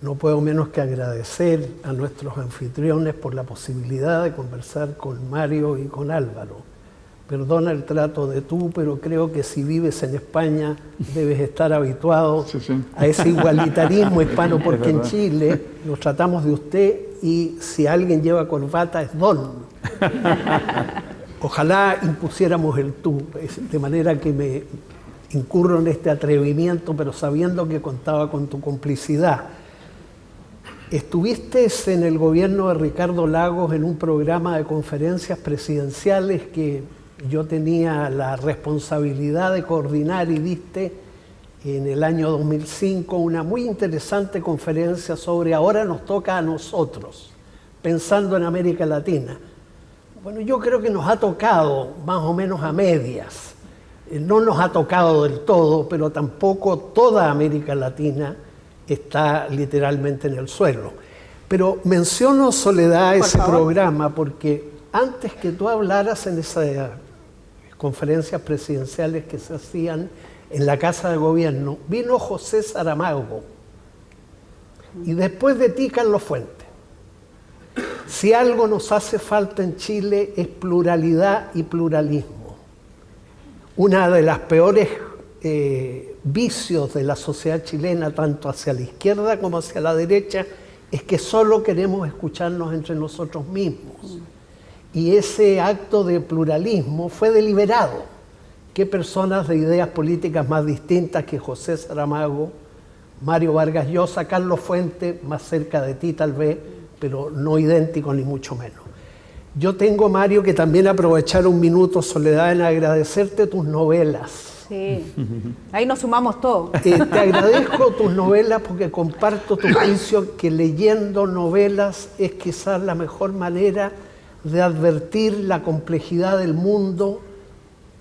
no puedo menos que agradecer a nuestros anfitriones por la posibilidad de conversar con Mario y con Álvaro, Perdona el trato de tú, pero creo que si vives en España debes estar habituado a ese igualitarismo hispano, porque en Chile nos tratamos de usted y si alguien lleva corbata es don. Ojalá impusiéramos el tú, de manera que me incurro en este atrevimiento, pero sabiendo que contaba con tu complicidad. Estuviste en el gobierno de Ricardo Lagos en un programa de conferencias presidenciales que yo tenía la responsabilidad de coordinar y diste en el año 2005 una muy interesante conferencia sobre ahora nos toca a nosotros, pensando en América Latina. Bueno, yo creo que nos ha tocado más o menos a medias. No nos ha tocado del todo, pero tampoco toda América Latina está literalmente en el suelo. Pero menciono, Soledad, ese programa porque antes que tú hablaras en esas conferencias presidenciales que se hacían en la Casa de Gobierno, vino José Saramago y después de ti Carlos Fuentes. Si algo nos hace falta en Chile es pluralidad y pluralismo. Una de las peores vicios de la sociedad chilena, tanto hacia la izquierda como hacia la derecha, es que solo queremos escucharnos entre nosotros mismos. Y ese acto de pluralismo fue deliberado. ¿Qué personas de ideas políticas más distintas que José Saramago, Mario Vargas Llosa, Carlos Fuentes, más cerca de ti tal vez, pero no idéntico ni mucho menos? Yo tengo, Mario, que también aprovechar un minuto, Soledad, en agradecerte tus novelas. Sí, ahí nos sumamos todos. Te agradezco tus novelas porque comparto tu juicio que leyendo novelas es quizás la mejor manera de advertir la complejidad del mundo,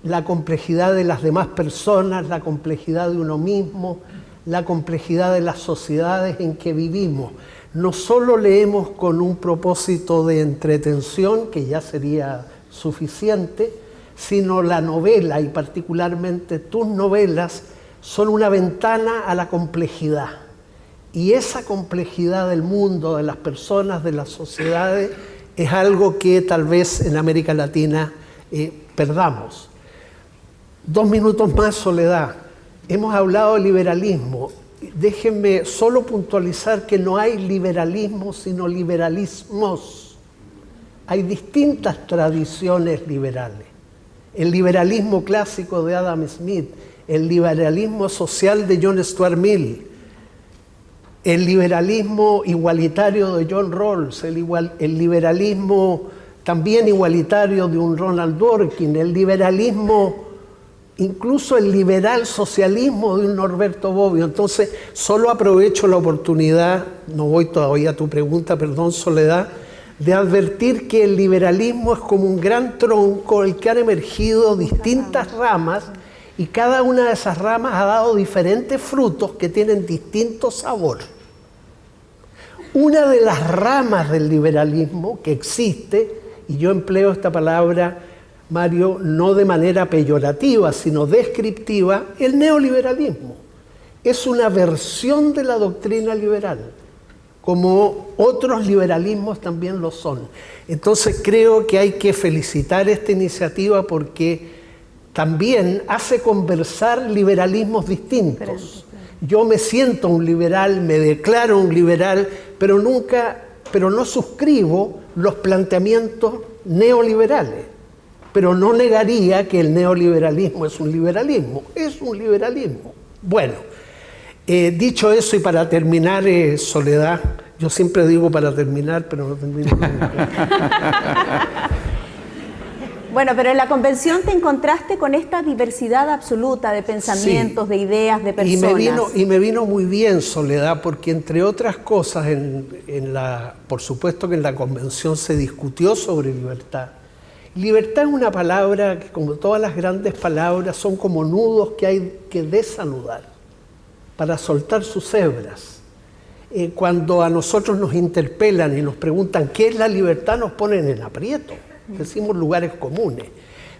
la complejidad de las demás personas, la complejidad de uno mismo, la complejidad de las sociedades en que vivimos. No solo leemos con un propósito de entretención, que ya sería suficiente, sino la novela, y particularmente tus novelas, son una ventana a la complejidad. Y esa complejidad del mundo, de las personas, de las sociedades, es algo que tal vez en América Latina perdamos. 2 minutos más, Soledad. Hemos hablado de liberalismo. Déjenme solo puntualizar que no hay liberalismo, sino liberalismos. Hay distintas tradiciones liberales. El liberalismo clásico de Adam Smith, el liberalismo social de John Stuart Mill, el liberalismo igualitario de John Rawls, el liberalismo también igualitario de un Ronald Dworkin, el liberalismo, incluso el liberal socialismo de un Norberto Bobbio. Entonces, solo aprovecho la oportunidad, no voy todavía a tu pregunta, perdón, Soledad, de advertir que el liberalismo es como un gran tronco del que han emergido distintas ramas y cada una de esas ramas ha dado diferentes frutos que tienen distinto sabor. Una de las ramas del liberalismo que existe, y yo empleo esta palabra, Mario, no de manera peyorativa, sino descriptiva, el neoliberalismo. Es una versión de la doctrina liberal, como otros liberalismos también lo son. Entonces creo que hay que felicitar esta iniciativa porque también hace conversar liberalismos distintos. Yo me siento un liberal, me declaro un liberal, pero no suscribo los planteamientos neoliberales. Pero no negaría que el neoliberalismo es un liberalismo. Es un liberalismo. Bueno, dicho eso y para terminar, Soledad, yo siempre digo para terminar, pero no termino nunca. Bueno, pero en la convención te encontraste con esta diversidad absoluta de pensamientos, sí, de ideas, de personas. Y me vino muy bien, Soledad, porque entre otras cosas, por supuesto que en la convención se discutió sobre libertad. Libertad es una palabra que, como todas las grandes palabras, son como nudos que hay que desanudar para soltar sus hebras. Cuando a nosotros nos interpelan y nos preguntan qué es la libertad, nos ponen en aprieto. Decimos lugares comunes.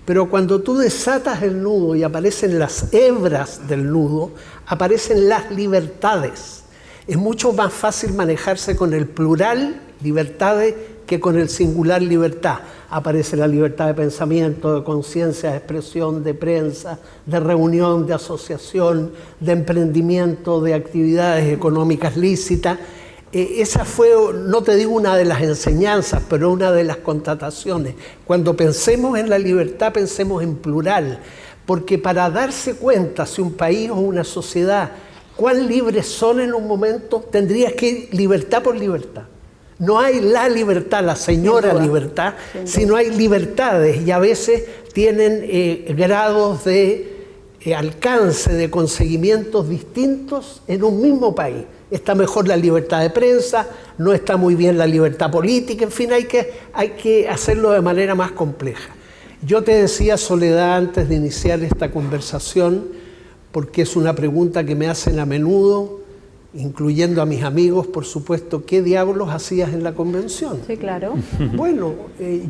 Pero cuando tú desatas el nudo y aparecen las hebras del nudo, aparecen las libertades. Es mucho más fácil manejarse con el plural libertades que con el singular libertad. Aparece la libertad de pensamiento, de conciencia, de expresión, de prensa, de reunión, de asociación, de emprendimiento, de actividades económicas lícitas. Esa fue, no te digo una de las enseñanzas, pero una de las constataciones. Cuando pensemos en la libertad, pensemos en plural, porque para darse cuenta si un país o una sociedad cuán libres son en un momento, tendrías que ir libertad por libertad. No hay la libertad, la señora libertad, sino hay libertades y a veces tienen grados de alcance, de conseguimientos distintos en un mismo país. Está mejor la libertad de prensa, no está muy bien la libertad política, en fin, hay que hacerlo de manera más compleja. Yo te decía, Soledad, antes de iniciar esta conversación, porque es una pregunta que me hacen a menudo, incluyendo a mis amigos, por supuesto, ¿qué diablos hacías en la convención? Sí, claro. Bueno,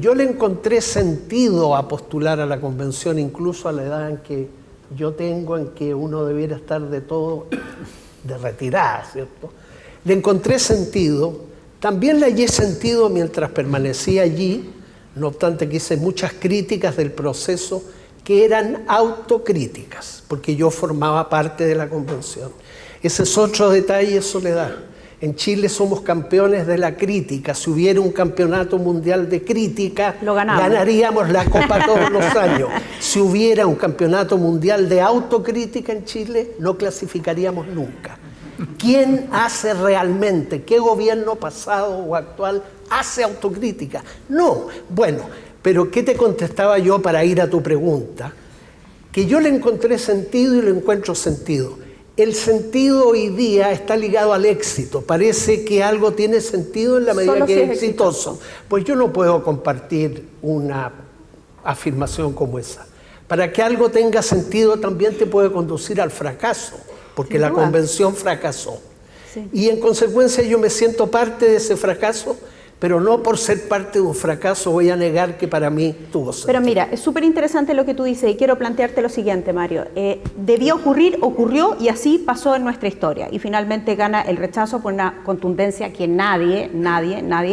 yo le encontré sentido a postular a la convención, incluso a la edad en que yo tengo, en que uno debiera estar de todo, de retirada, ¿cierto? Le encontré sentido, también le hallé sentido mientras permanecía allí, no obstante que hice muchas críticas del proceso que eran autocríticas, porque yo formaba parte de la convención. Ese es otro detalle, Soledad. En Chile somos campeones de la crítica. Si hubiera un campeonato mundial de crítica, ganaríamos la copa todos los años. Si hubiera un campeonato mundial de autocrítica en Chile, no clasificaríamos nunca. ¿Quién hace realmente? ¿Qué gobierno pasado o actual hace autocrítica? No. Bueno, pero ¿qué te contestaba yo para ir a tu pregunta? Que yo le encontré sentido y le encuentro sentido. El sentido hoy día está ligado al éxito. Parece que algo tiene sentido en la medida que es exitoso. Pues yo no puedo compartir una afirmación como esa. Para que algo tenga sentido también te puede conducir al fracaso, porque la convención fracasó. Sí. Y en consecuencia yo me siento parte de ese fracaso, pero no por ser parte de un fracaso voy a negar que para mí tuvo sentido. Pero mira, es súper interesante lo que tú dices y quiero plantearte lo siguiente, Mario. Debió ocurrir, ocurrió y así pasó en nuestra historia. Y finalmente gana el rechazo por una contundencia que nadie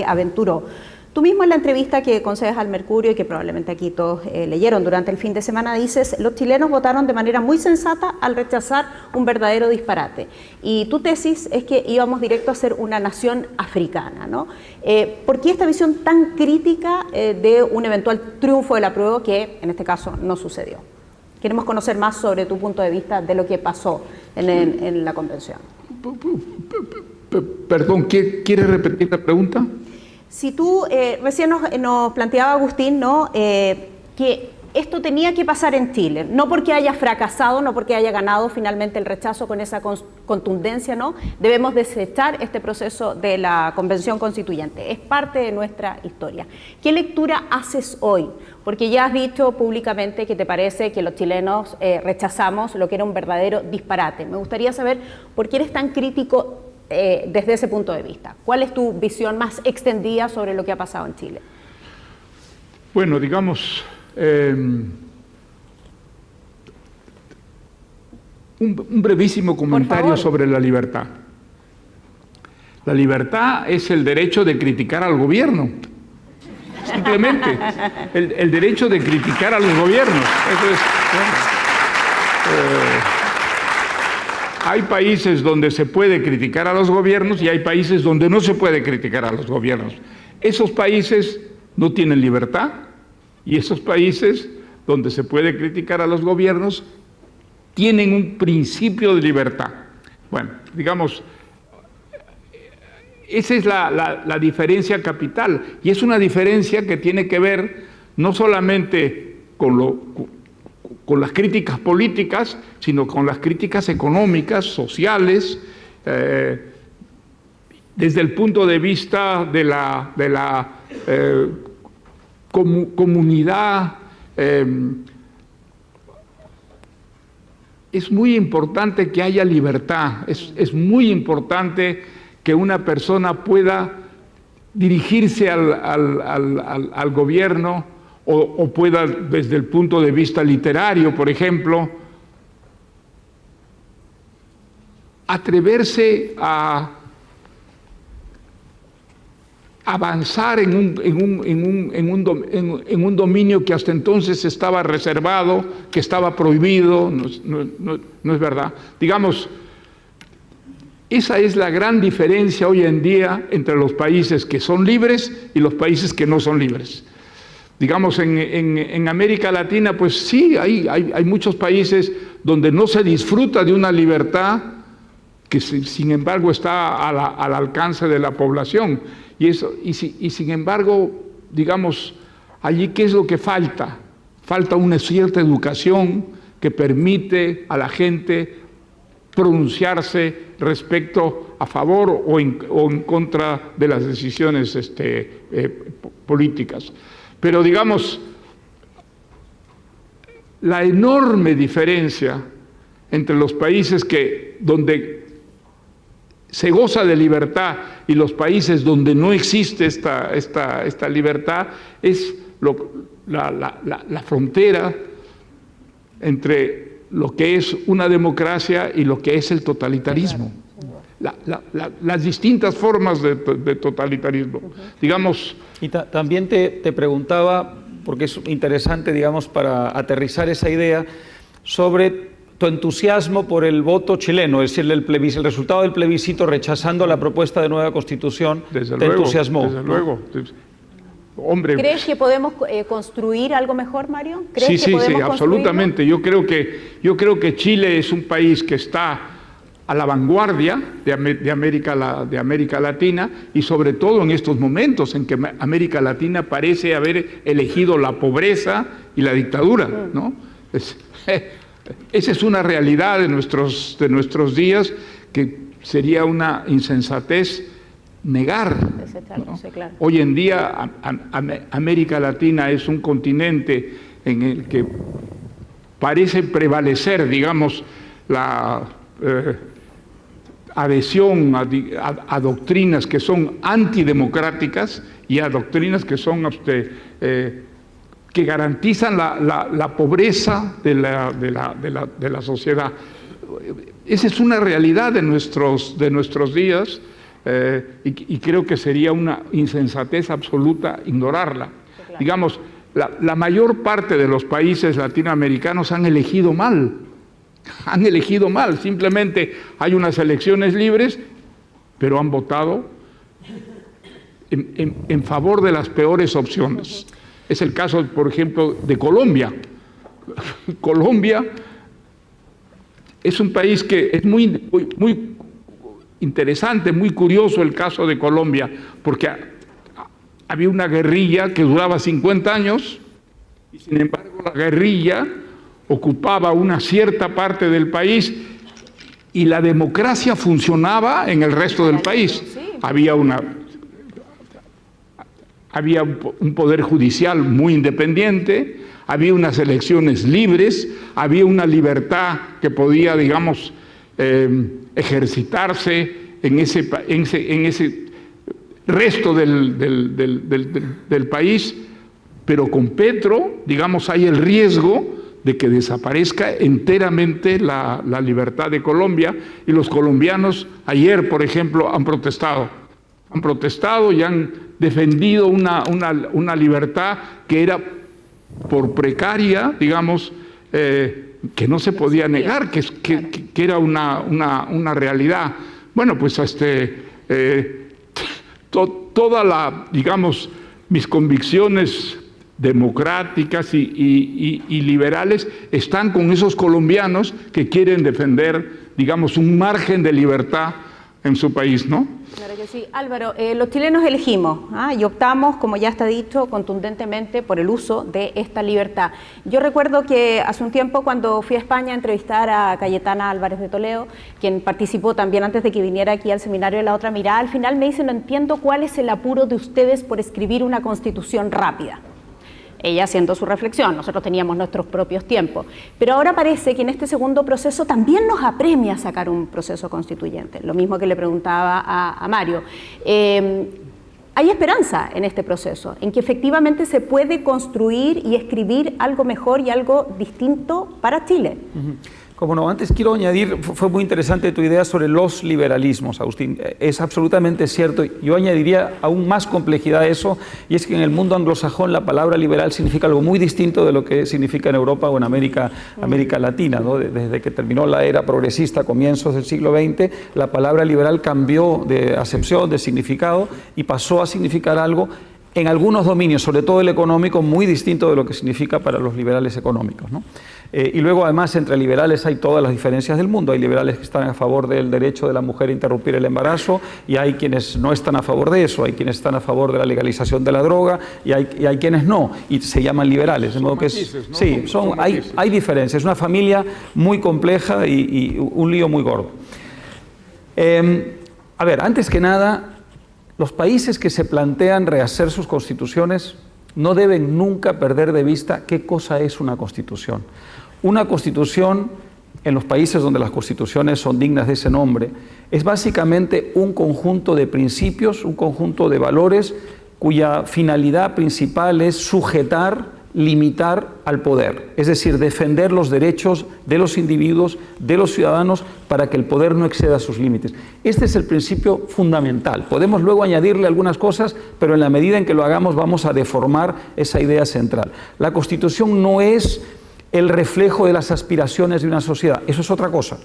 aventuró. Tú mismo en la entrevista que concedes al Mercurio y que probablemente aquí todos leyeron durante el fin de semana, dices, los chilenos votaron de manera muy sensata al rechazar un verdadero disparate. Y tu tesis es que íbamos directo a ser una nación africana, ¿no? ¿Por qué esta visión tan crítica de un eventual triunfo del apruebo que en este caso no sucedió? Queremos conocer más sobre tu punto de vista de lo que pasó en la convención. Perdón, ¿quieres repetir la pregunta? Si tú, recién nos planteaba Agustín, ¿no? Que esto tenía que pasar en Chile, no porque haya fracasado, no porque haya ganado finalmente el rechazo con esa contundencia, ¿no? Debemos desechar este proceso de la Convención Constituyente, es parte de nuestra historia. ¿Qué lectura haces hoy? Porque ya has dicho públicamente que te parece que los chilenos rechazamos lo que era un verdadero disparate. Me gustaría saber por qué eres tan crítico desde ese punto de vista. ¿Cuál es tu visión más extendida sobre lo que ha pasado en Chile? Bueno, digamos, un brevísimo comentario sobre la libertad. La libertad es el derecho de criticar al gobierno. Simplemente, el derecho de criticar a los gobiernos. Eso es, hay países donde se puede criticar a los gobiernos y hay países donde no se puede criticar a los gobiernos. Esos países no tienen libertad y esos países donde se puede criticar a los gobiernos tienen un principio de libertad. Bueno, digamos, esa es la diferencia capital y es una diferencia que tiene que ver no solamente con las críticas políticas, sino con las críticas económicas, sociales, desde el punto de vista de la comunidad. Es muy importante que haya libertad, es muy importante que una persona pueda dirigirse al gobierno o pueda, desde el punto de vista literario, por ejemplo, atreverse a avanzar en un dominio que hasta entonces estaba reservado, que estaba prohibido. No es verdad. Digamos, esa es la gran diferencia hoy en día entre los países que son libres y los países que no son libres. Digamos, en América Latina, pues sí, hay muchos países donde no se disfruta de una libertad que sin embargo está al alcance de la población. Y sin embargo, digamos, allí ¿qué es lo que falta? Falta una cierta educación que permite a la gente pronunciarse respecto a favor o en contra de las decisiones políticas. Pero digamos, la enorme diferencia entre los países donde se goza de libertad y los países donde no existe esta libertad es la frontera entre lo que es una democracia y lo que es el totalitarismo. Las distintas formas de totalitarismo. Digamos. Y también te preguntaba, porque es interesante, digamos, para aterrizar esa idea, sobre tu entusiasmo por el voto chileno, es decir, el resultado del plebiscito rechazando la propuesta de nueva Constitución. Desde te luego, entusiasmó. Desde luego. Hombre. ¿Crees que podemos construir algo mejor, Mario? Sí, absolutamente. Yo creo que Chile es un país que está a la vanguardia de América Latina, y sobre todo en estos momentos en que América Latina parece haber elegido la pobreza y la dictadura, ¿no? Esa es una realidad de nuestros días que sería una insensatez negar, ¿no? Sí, claro. Hoy en día América Latina es un continente en el que parece prevalecer, digamos, la adhesión a doctrinas que son antidemocráticas y a doctrinas que son que garantizan la pobreza de la sociedad. Esa es una realidad de nuestros días, y creo que sería una insensatez absoluta ignorarla. Claro. Digamos, la mayor parte de los países latinoamericanos han elegido mal. Simplemente hay unas elecciones libres, pero han votado en favor de las peores opciones. Es el caso, por ejemplo, de Colombia. Colombia es un país que es muy interesante, muy curioso el caso de Colombia, porque había una guerrilla que duraba 50 años, y sin embargo la guerrilla ocupaba una cierta parte del país y la democracia funcionaba en el resto del país. Había un poder judicial muy independiente, había unas elecciones libres, había una libertad que podía, digamos, ejercitarse en ese resto del país, pero con Petro, digamos, hay el riesgo de que desaparezca enteramente la libertad de Colombia, y los colombianos ayer, por ejemplo, han protestado y han defendido una libertad que era por precaria, digamos, que no se podía negar, que era una realidad. Bueno, pues digamos, mis convicciones democráticas y liberales están con esos colombianos que quieren defender, digamos, un margen de libertad en su país, ¿no? Claro que sí. Álvaro, los chilenos elegimos y optamos, como ya está dicho, contundentemente por el uso de esta libertad. Yo recuerdo que hace un tiempo, cuando fui a España a entrevistar a Cayetana Álvarez de Toledo, quien participó también antes de que viniera aquí al seminario de La Otra Mirada, al final me dice: no entiendo cuál es el apuro de ustedes por escribir una constitución rápida. Ella haciendo su reflexión, nosotros teníamos nuestros propios tiempos. Pero ahora parece que en este segundo proceso también nos apremia sacar un proceso constituyente, lo mismo que le preguntaba a Mario. Hay esperanza en este proceso, en que efectivamente se puede construir y escribir algo mejor y algo distinto para Chile. Como no, antes quiero añadir, fue muy interesante tu idea sobre los liberalismos, Agustín. Es absolutamente cierto. Yo añadiría aún más complejidad a eso, y es que en el mundo anglosajón la palabra liberal significa algo muy distinto de lo que significa en Europa o en América Latina, ¿no? Desde que terminó la era progresista, comienzos del siglo XX, la palabra liberal cambió de acepción, de significado, y pasó a significar algo en algunos dominios, sobre todo el económico, muy distinto de lo que significa para los liberales económicos, ¿no? Y luego, además, entre liberales hay todas las diferencias del mundo. Hay liberales que están a favor del derecho de la mujer a interrumpir el embarazo, y hay quienes no están a favor de eso, hay quienes están a favor de la legalización de la droga, y hay quienes no, y se llaman liberales. De modo que matices, ¿no? sí, hay diferencias. Es una familia muy compleja y un lío muy gordo. A ver, antes que nada, los países que se plantean rehacer sus constituciones no deben nunca perder de vista qué cosa es una constitución. Una constitución, en los países donde las constituciones son dignas de ese nombre, es básicamente un conjunto de principios, un conjunto de valores cuya finalidad principal es sujetar, limitar al poder, es decir, defender los derechos de los individuos, de los ciudadanos, para que el poder no exceda sus límites. Este es el principio fundamental. Podemos luego añadirle algunas cosas, pero en la medida en que lo hagamos vamos a deformar esa idea central. La Constitución no es el reflejo de las aspiraciones de una sociedad, eso es otra cosa.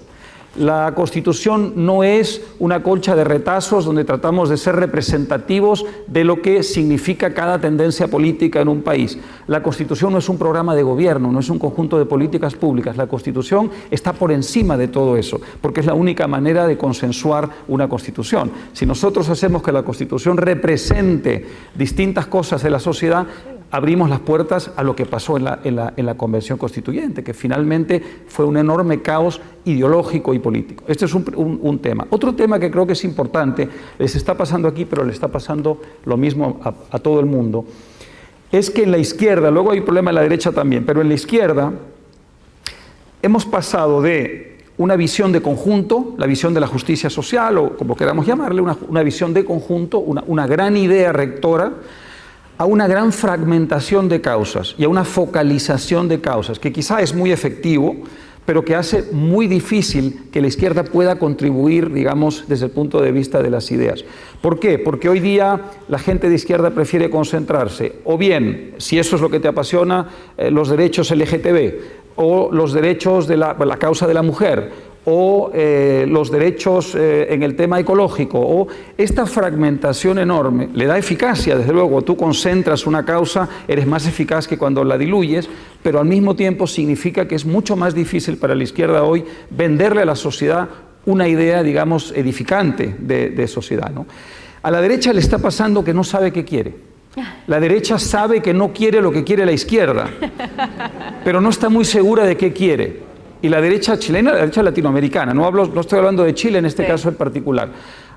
La Constitución no es una colcha de retazos donde tratamos de ser representativos de lo que significa cada tendencia política en un país. La Constitución no es un programa de gobierno, no es un conjunto de políticas públicas. La Constitución está por encima de todo eso, porque es la única manera de consensuar una Constitución. Si nosotros hacemos que la Constitución represente distintas cosas de la sociedad, abrimos las puertas a lo que pasó en la Convención Constituyente, que finalmente fue un enorme caos ideológico y político. Este es un tema. Otro tema que creo que es importante, les está pasando aquí, pero le está pasando lo mismo a todo el mundo, es que en la izquierda, luego hay un problema en la derecha también, pero en la izquierda hemos pasado de una visión de conjunto, la visión de la justicia social, o como queramos llamarle, una visión de conjunto, una gran idea rectora, a una gran fragmentación de causas y a una focalización de causas, que quizá es muy efectivo, pero que hace muy difícil que la izquierda pueda contribuir, digamos, desde el punto de vista de las ideas. ¿Por qué? Porque hoy día la gente de izquierda prefiere concentrarse, o bien, si eso es lo que te apasiona, los derechos LGTB, o los derechos de la causa de la mujer, o los derechos en el tema ecológico, o esta fragmentación enorme le da eficacia, desde luego. Tú concentras una causa, eres más eficaz que cuando la diluyes, pero al mismo tiempo significa que es mucho más difícil para la izquierda hoy venderle a la sociedad una idea, digamos, edificante de sociedad, ¿no? A la derecha le está pasando que no sabe qué quiere. La derecha sabe que no quiere lo que quiere la izquierda, pero no está muy segura de qué quiere. Y la derecha chilena, la derecha latinoamericana, no estoy hablando de Chile en este caso en particular,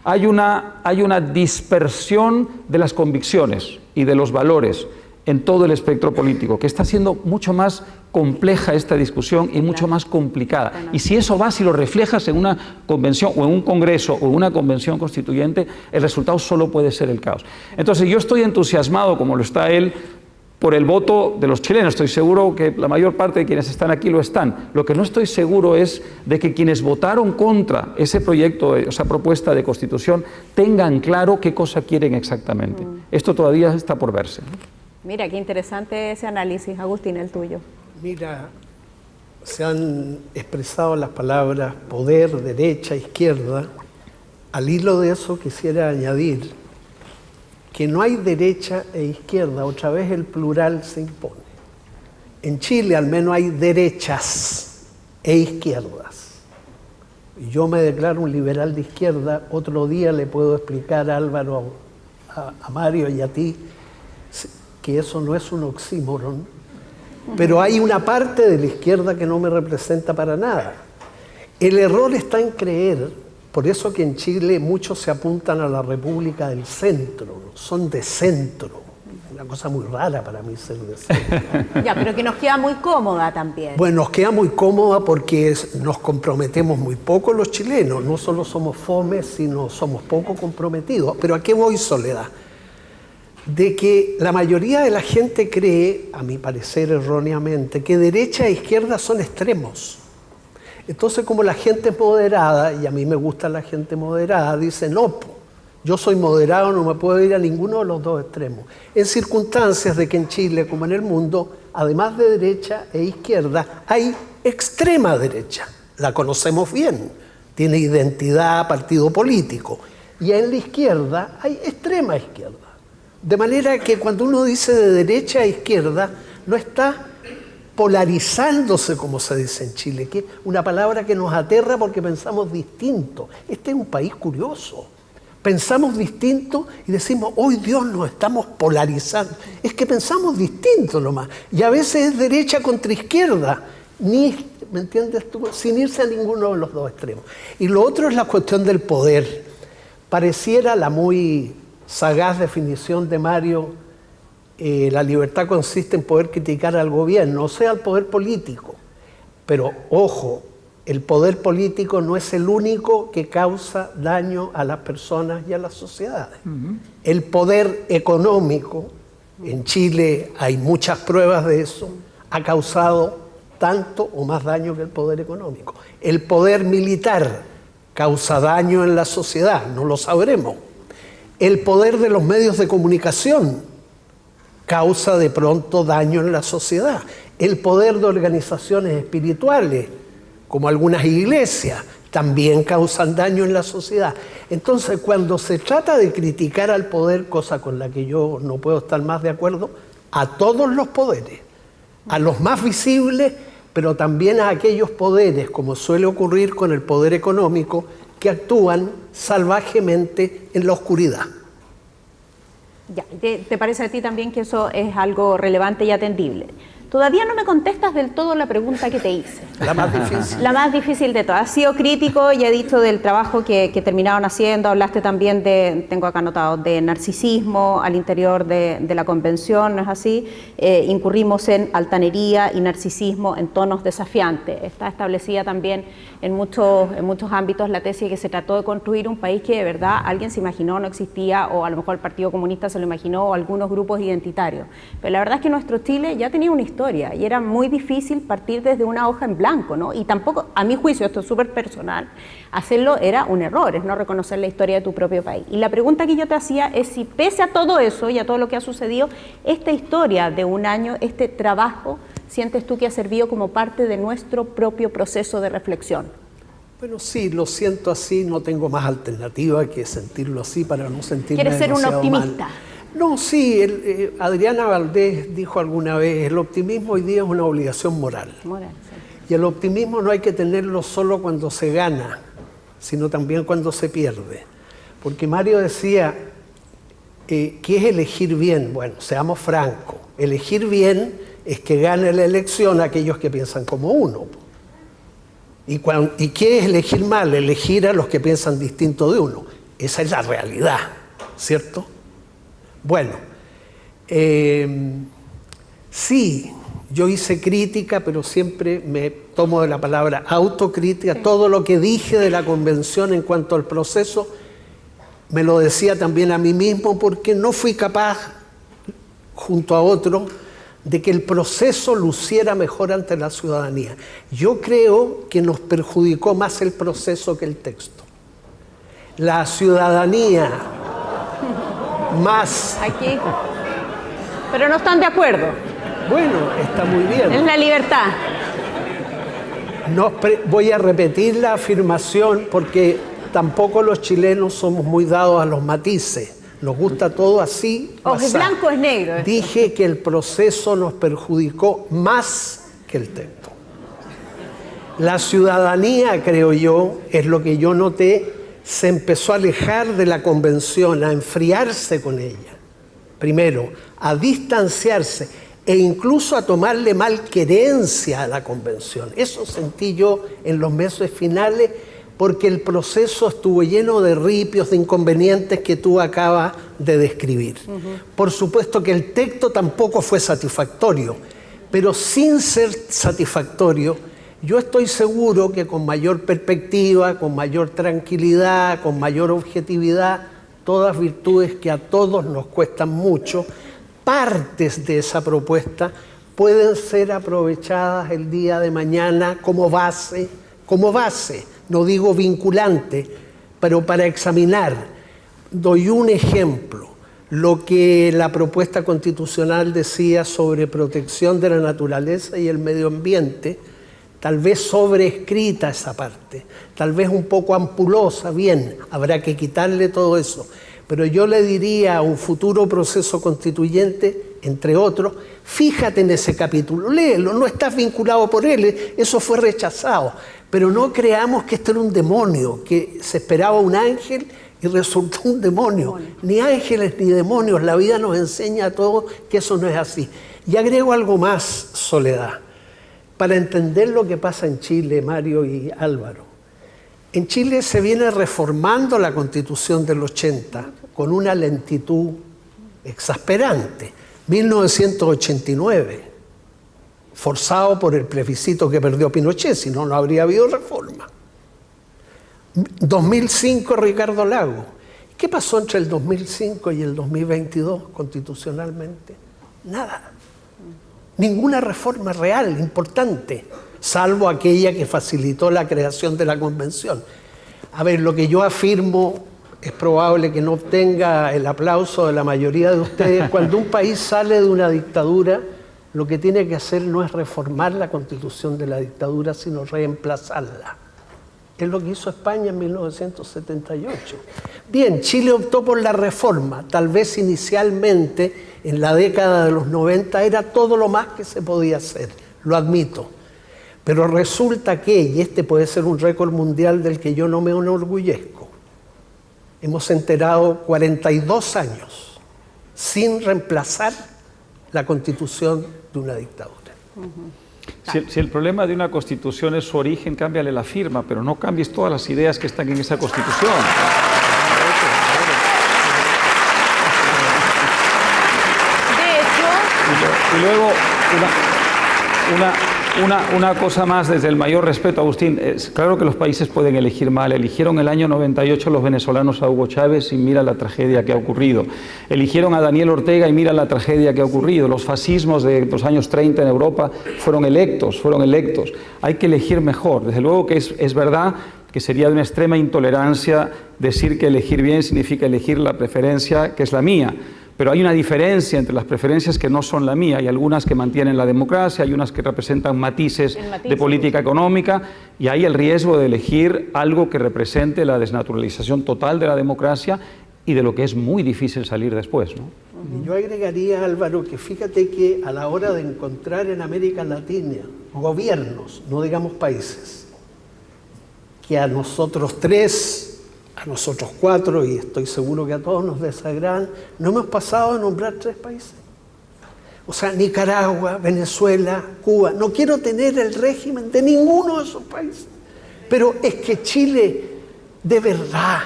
hay una dispersión de las convicciones y de los valores en todo el espectro político, que está siendo mucho más compleja esta discusión y mucho más complicada. Y si eso va, si lo reflejas en una convención o en un congreso o en una convención constituyente, el resultado solo puede ser el caos. Entonces yo estoy entusiasmado, como lo está él, por el voto de los chilenos. Estoy seguro que la mayor parte de quienes están aquí lo están. Lo que no estoy seguro es de que quienes votaron contra ese proyecto, esa propuesta de constitución, tengan claro qué cosa quieren exactamente. Esto todavía está por verse, ¿no? Mira, qué interesante ese análisis, Agustín, el tuyo. Mira, se han expresado las palabras poder, derecha, izquierda. Al hilo de eso quisiera añadir que no hay derecha e izquierda, otra vez el plural se impone. En Chile al menos hay derechas e izquierdas. Yo me declaro un liberal de izquierda, otro día le puedo explicar a Álvaro, a Mario y a ti, que eso no es un oxímoron, pero hay una parte de la izquierda que no me representa para nada. El error está en creer. Por eso que en Chile muchos se apuntan a la República del Centro, son de centro. Una cosa muy rara para mí ser de centro. Ya, pero que nos queda muy cómoda también. Bueno, nos queda muy cómoda porque nos comprometemos muy poco los chilenos. No solo somos fomes, sino somos poco comprometidos. Pero ¿a qué voy, Soledad? De que la mayoría de la gente cree, a mi parecer erróneamente, que derecha e izquierda son extremos. Entonces, como la gente es moderada, y a mí me gusta la gente moderada, dice, no, yo soy moderado, no me puedo ir a ninguno de los dos extremos. En circunstancias de que en Chile, como en el mundo, además de derecha e izquierda, hay extrema derecha. La conocemos bien, tiene identidad, partido político. Y en la izquierda hay extrema izquierda. De manera que cuando uno dice de derecha a izquierda, no está polarizándose, como se dice en Chile, que es una palabra que nos aterra porque pensamos distinto. Este es un país curioso. Pensamos distinto y decimos, hoy Dios nos estamos polarizando. Es que pensamos distinto nomás. Y a veces es derecha contra izquierda, ¿me entiendes tú? Sin irse a ninguno de los dos extremos. Y lo otro es la cuestión del poder. Pareciera la muy sagaz definición de Mario, la libertad consiste en poder criticar al gobierno, o sea, al poder político. Pero, ojo, el poder político no es el único que causa daño a las personas y a las sociedades. El poder económico, en Chile hay muchas pruebas de eso, ha causado tanto o más daño que el poder económico. El poder militar causa daño en la sociedad, no lo sabremos. El poder de los medios de comunicación causa de pronto daño en la sociedad. El poder de organizaciones espirituales, como algunas iglesias, también causan daño en la sociedad. Entonces, cuando se trata de criticar al poder, cosa con la que yo no puedo estar más de acuerdo, a todos los poderes, a los más visibles, pero también a aquellos poderes, como suele ocurrir con el poder económico, que actúan salvajemente en la oscuridad. Ya, ¿te parece a ti también que eso es algo relevante y atendible? Todavía no me contestas del todo la pregunta que te hice. La más difícil. La más difícil de todas. Has sido crítico y he dicho del trabajo que terminaron haciendo. Hablaste también de, tengo acá anotado, de narcisismo al interior de la convención, ¿no es así? Incurrimos en altanería y narcisismo en tonos desafiantes. Está establecida también en muchos ámbitos la tesis de que se trató de construir un país que de verdad alguien se imaginó no existía, o a lo mejor el Partido Comunista se lo imaginó, o algunos grupos identitarios. Pero la verdad es que nuestro Chile ya tenía una historia y era muy difícil partir desde una hoja en blanco, ¿no? Y tampoco, a mi juicio, esto es súper personal, hacerlo era un error, es no reconocer la historia de tu propio país. Y la pregunta que yo te hacía es si pese a todo eso y a todo lo que ha sucedido, esta historia de un año, este trabajo, ¿sientes tú que ha servido como parte de nuestro propio proceso de reflexión? Bueno, sí, lo siento así, no tengo más alternativa que sentirlo así para no sentirme ¿Quieres ser un optimista? Mal. No, sí, Adriana Valdés dijo alguna vez, el optimismo hoy día es una obligación moral. Moral, sí. Y el optimismo no hay que tenerlo solo cuando se gana, sino también cuando se pierde. Porque Mario decía, ¿qué es elegir bien? Bueno, seamos francos, elegir bien es que gane la elección aquellos que piensan como uno. ¿Y qué es elegir mal? Elegir a los que piensan distinto de uno. Esa es la realidad, ¿cierto? Bueno, sí, yo hice crítica, pero siempre me tomo de la palabra autocrítica. Sí. Todo lo que dije de la convención en cuanto al proceso, me lo decía también a mí mismo, porque no fui capaz, junto a otro, de que el proceso luciera mejor ante la ciudadanía. Yo creo que nos perjudicó más el proceso que el texto. La ciudadanía más... Aquí. Pero no están de acuerdo. Bueno, está muy bien. Es la libertad. Voy a repetir la afirmación porque tampoco los chilenos somos muy dados a los matices. Nos gusta todo así. O es blanco o es negro. Dije que el proceso nos perjudicó más que el texto. La ciudadanía, creo yo, es lo que yo noté, se empezó a alejar de la convención, a enfriarse con ella. Primero, a distanciarse e incluso a tomarle malquerencia a la convención. Eso sentí yo en los meses finales, porque el proceso estuvo lleno de ripios, de inconvenientes que tú acabas de describir. Por supuesto que el texto tampoco fue satisfactorio, pero sin ser satisfactorio, yo estoy seguro que con mayor perspectiva, con mayor tranquilidad, con mayor objetividad, todas virtudes que a todos nos cuestan mucho, partes de esa propuesta pueden ser aprovechadas el día de mañana como base, como base, no digo vinculante, pero para examinar. Doy un ejemplo, lo que la propuesta constitucional decía sobre protección de la naturaleza y el medio ambiente, tal vez sobreescrita esa parte, tal vez un poco ampulosa, bien, habrá que quitarle todo eso. Pero yo le diría a un futuro proceso constituyente, entre otros, fíjate en ese capítulo, léelo, no estás vinculado por él, eso fue rechazado. Pero no creamos que esto era un demonio, que se esperaba un ángel y resultó un demonio. Ni ángeles ni demonios, la vida nos enseña a todos que eso no es así. Y agrego algo más, Soledad, para entender lo que pasa en Chile, Mario y Álvaro. En Chile se viene reformando la Constitución del 80 con una lentitud exasperante. 1989, forzado por el plebiscito que perdió Pinochet, si no, no habría habido reforma. 2005, Ricardo Lagos. ¿Qué pasó entre el 2005 y el 2022 constitucionalmente? Nada. Ninguna reforma real, importante, salvo aquella que facilitó la creación de la convención. A ver, lo que yo afirmo es probable que no obtenga el aplauso de la mayoría de ustedes. Cuando un país sale de una dictadura, lo que tiene que hacer no es reformar la constitución de la dictadura, sino reemplazarla. Es lo que hizo España en 1978. Bien, Chile optó por la reforma. Tal vez inicialmente, en la década de los 90, era todo lo más que se podía hacer, lo admito. Pero resulta que, y este puede ser un récord mundial del que yo no me enorgullezco, hemos enterado 42 años sin reemplazar la constitución de una dictadura. Si el problema de una constitución es su origen, cámbiale la firma, pero no cambies todas las ideas que están en esa constitución. De hecho... Y luego, una cosa más desde el mayor respeto, Agustín. Es claro que los países pueden elegir mal. Eligieron el año 98 los venezolanos a Hugo Chávez y mira la tragedia que ha ocurrido. Eligieron a Daniel Ortega y mira la tragedia que ha ocurrido. Los fascismos de los años 30 en Europa fueron electos. Hay que elegir mejor. Desde luego que es verdad que sería de una extrema intolerancia decir que elegir bien significa elegir la preferencia que es la mía. Pero hay una diferencia entre las preferencias que no son la mía. Hay algunas que mantienen la democracia, hay unas que representan matices de política económica, y hay el riesgo de elegir algo que represente la desnaturalización total de la democracia y de lo que es muy difícil salir después, ¿no? Yo agregaría, Álvaro, que fíjate que a la hora de encontrar en América Latina gobiernos, no digamos países, que a nosotros tres, a nosotros cuatro, y estoy seguro que a todos nos desagradan, no hemos pasado a nombrar 3 países. O sea, Nicaragua, Venezuela, Cuba. No quiero tener el régimen de ninguno de esos países. Pero es que Chile, de verdad,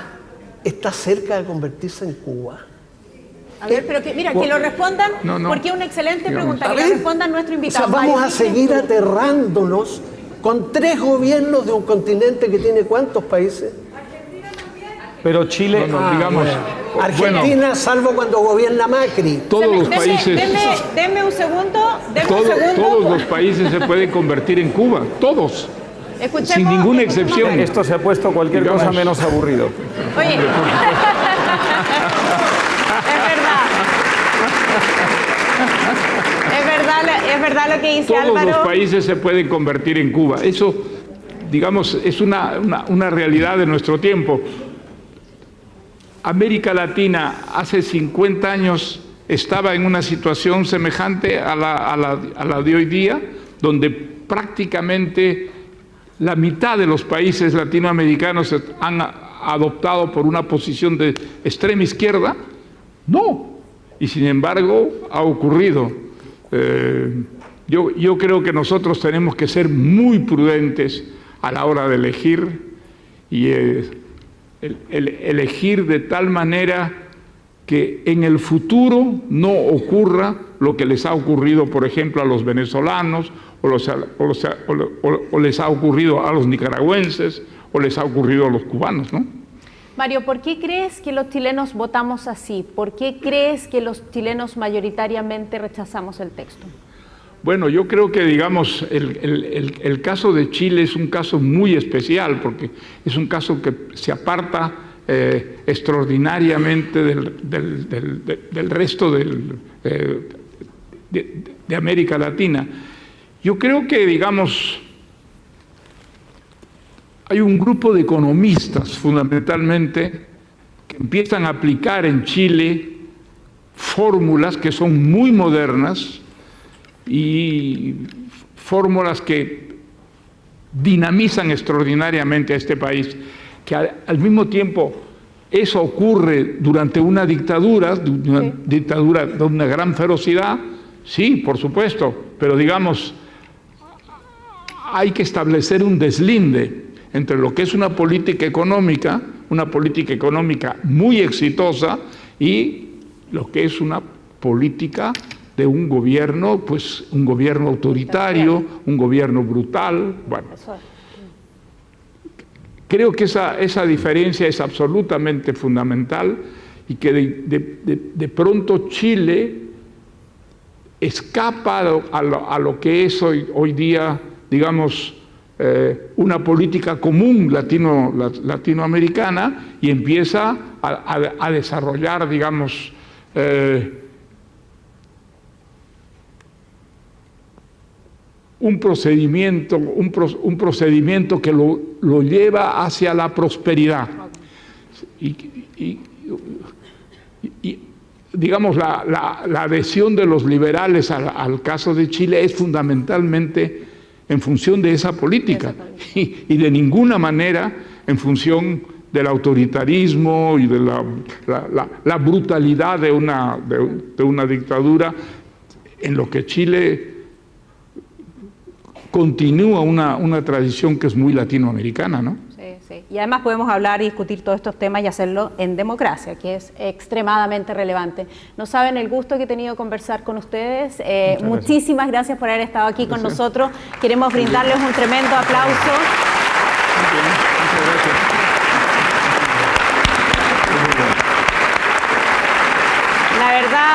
está cerca de convertirse en Cuba. A ver, pero que lo respondan, porque es una excelente pregunta, que la respondan nuestro invitado. O sea, vamos a seguir aterrándonos con 3 gobiernos de un continente que tiene ¿cuántos países? Pero Chile, digamos, Argentina, salvo cuando gobierna Macri. Todos los países. Denme un segundo. Todos los países se pueden convertir en Cuba, todos. Escuchemos, sin ninguna excepción. Esto se ha puesto cualquier cosa menos aburrido. Oye, es verdad lo que dice todos Álvaro. Todos los países se pueden convertir en Cuba. Eso, digamos, es una realidad de nuestro tiempo. América Latina hace 50 años estaba en una situación semejante a la de hoy día, donde prácticamente la mitad de los países latinoamericanos han adoptado por una posición de extrema izquierda. No, y sin embargo ha ocurrido. Yo creo que nosotros tenemos que ser muy prudentes a la hora de elegir y elegir de tal manera que en el futuro no ocurra lo que les ha ocurrido, por ejemplo, a los venezolanos, o les ha ocurrido a los nicaragüenses, o les ha ocurrido a los cubanos, ¿no? Mario, ¿por qué crees que los chilenos votamos así? ¿Por qué crees que los chilenos mayoritariamente rechazamos el texto? Bueno, yo creo que, digamos, el caso de Chile es un caso muy especial porque es un caso que se aparta extraordinariamente del resto de América Latina. Yo creo que, digamos, hay un grupo de economistas fundamentalmente que empiezan a aplicar en Chile fórmulas que son muy modernas y fórmulas que dinamizan extraordinariamente a este país, que al mismo tiempo eso ocurre durante una dictadura, dictadura de una gran ferocidad, sí, por supuesto, pero digamos, hay que establecer un deslinde entre lo que es una política económica muy exitosa, y lo que es una política de un gobierno, pues un gobierno autoritario, un gobierno brutal. Bueno, creo que esa diferencia es absolutamente fundamental y que de pronto Chile escapa a lo que es hoy día, digamos, una política común latinoamericana, y empieza a desarrollar, digamos, un procedimiento que lo lleva hacia la prosperidad. Y digamos, la adhesión de los liberales al caso de Chile es fundamentalmente en función de esa política y de ninguna manera en función del autoritarismo y de la brutalidad de una dictadura, en lo que Chile continúa una tradición que es muy latinoamericana, ¿no? Sí, sí. Y además podemos hablar y discutir todos estos temas y hacerlo en democracia, que es extremadamente relevante. No saben el gusto que he tenido de conversar con ustedes. Muchísimas gracias por haber estado aquí con nosotros. Queremos brindarles un tremendo aplauso. La verdad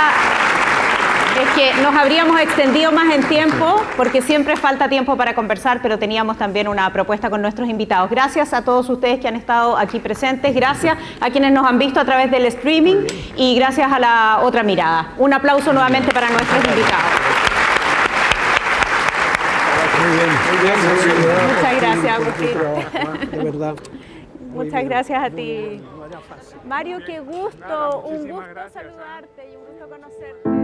es que nos habríamos extendido más en tiempo, porque siempre falta tiempo para conversar, pero teníamos también una propuesta con nuestros invitados. Gracias a todos ustedes que han estado aquí presentes, gracias a quienes nos han visto a través del streaming y gracias a La Otra Mirada. Un aplauso nuevamente para nuestros invitados. Muy bien. Muchas gracias, Agustín. De verdad. Muchas gracias a ti. Mario, qué gusto, un gusto saludarte y un gusto conocerte.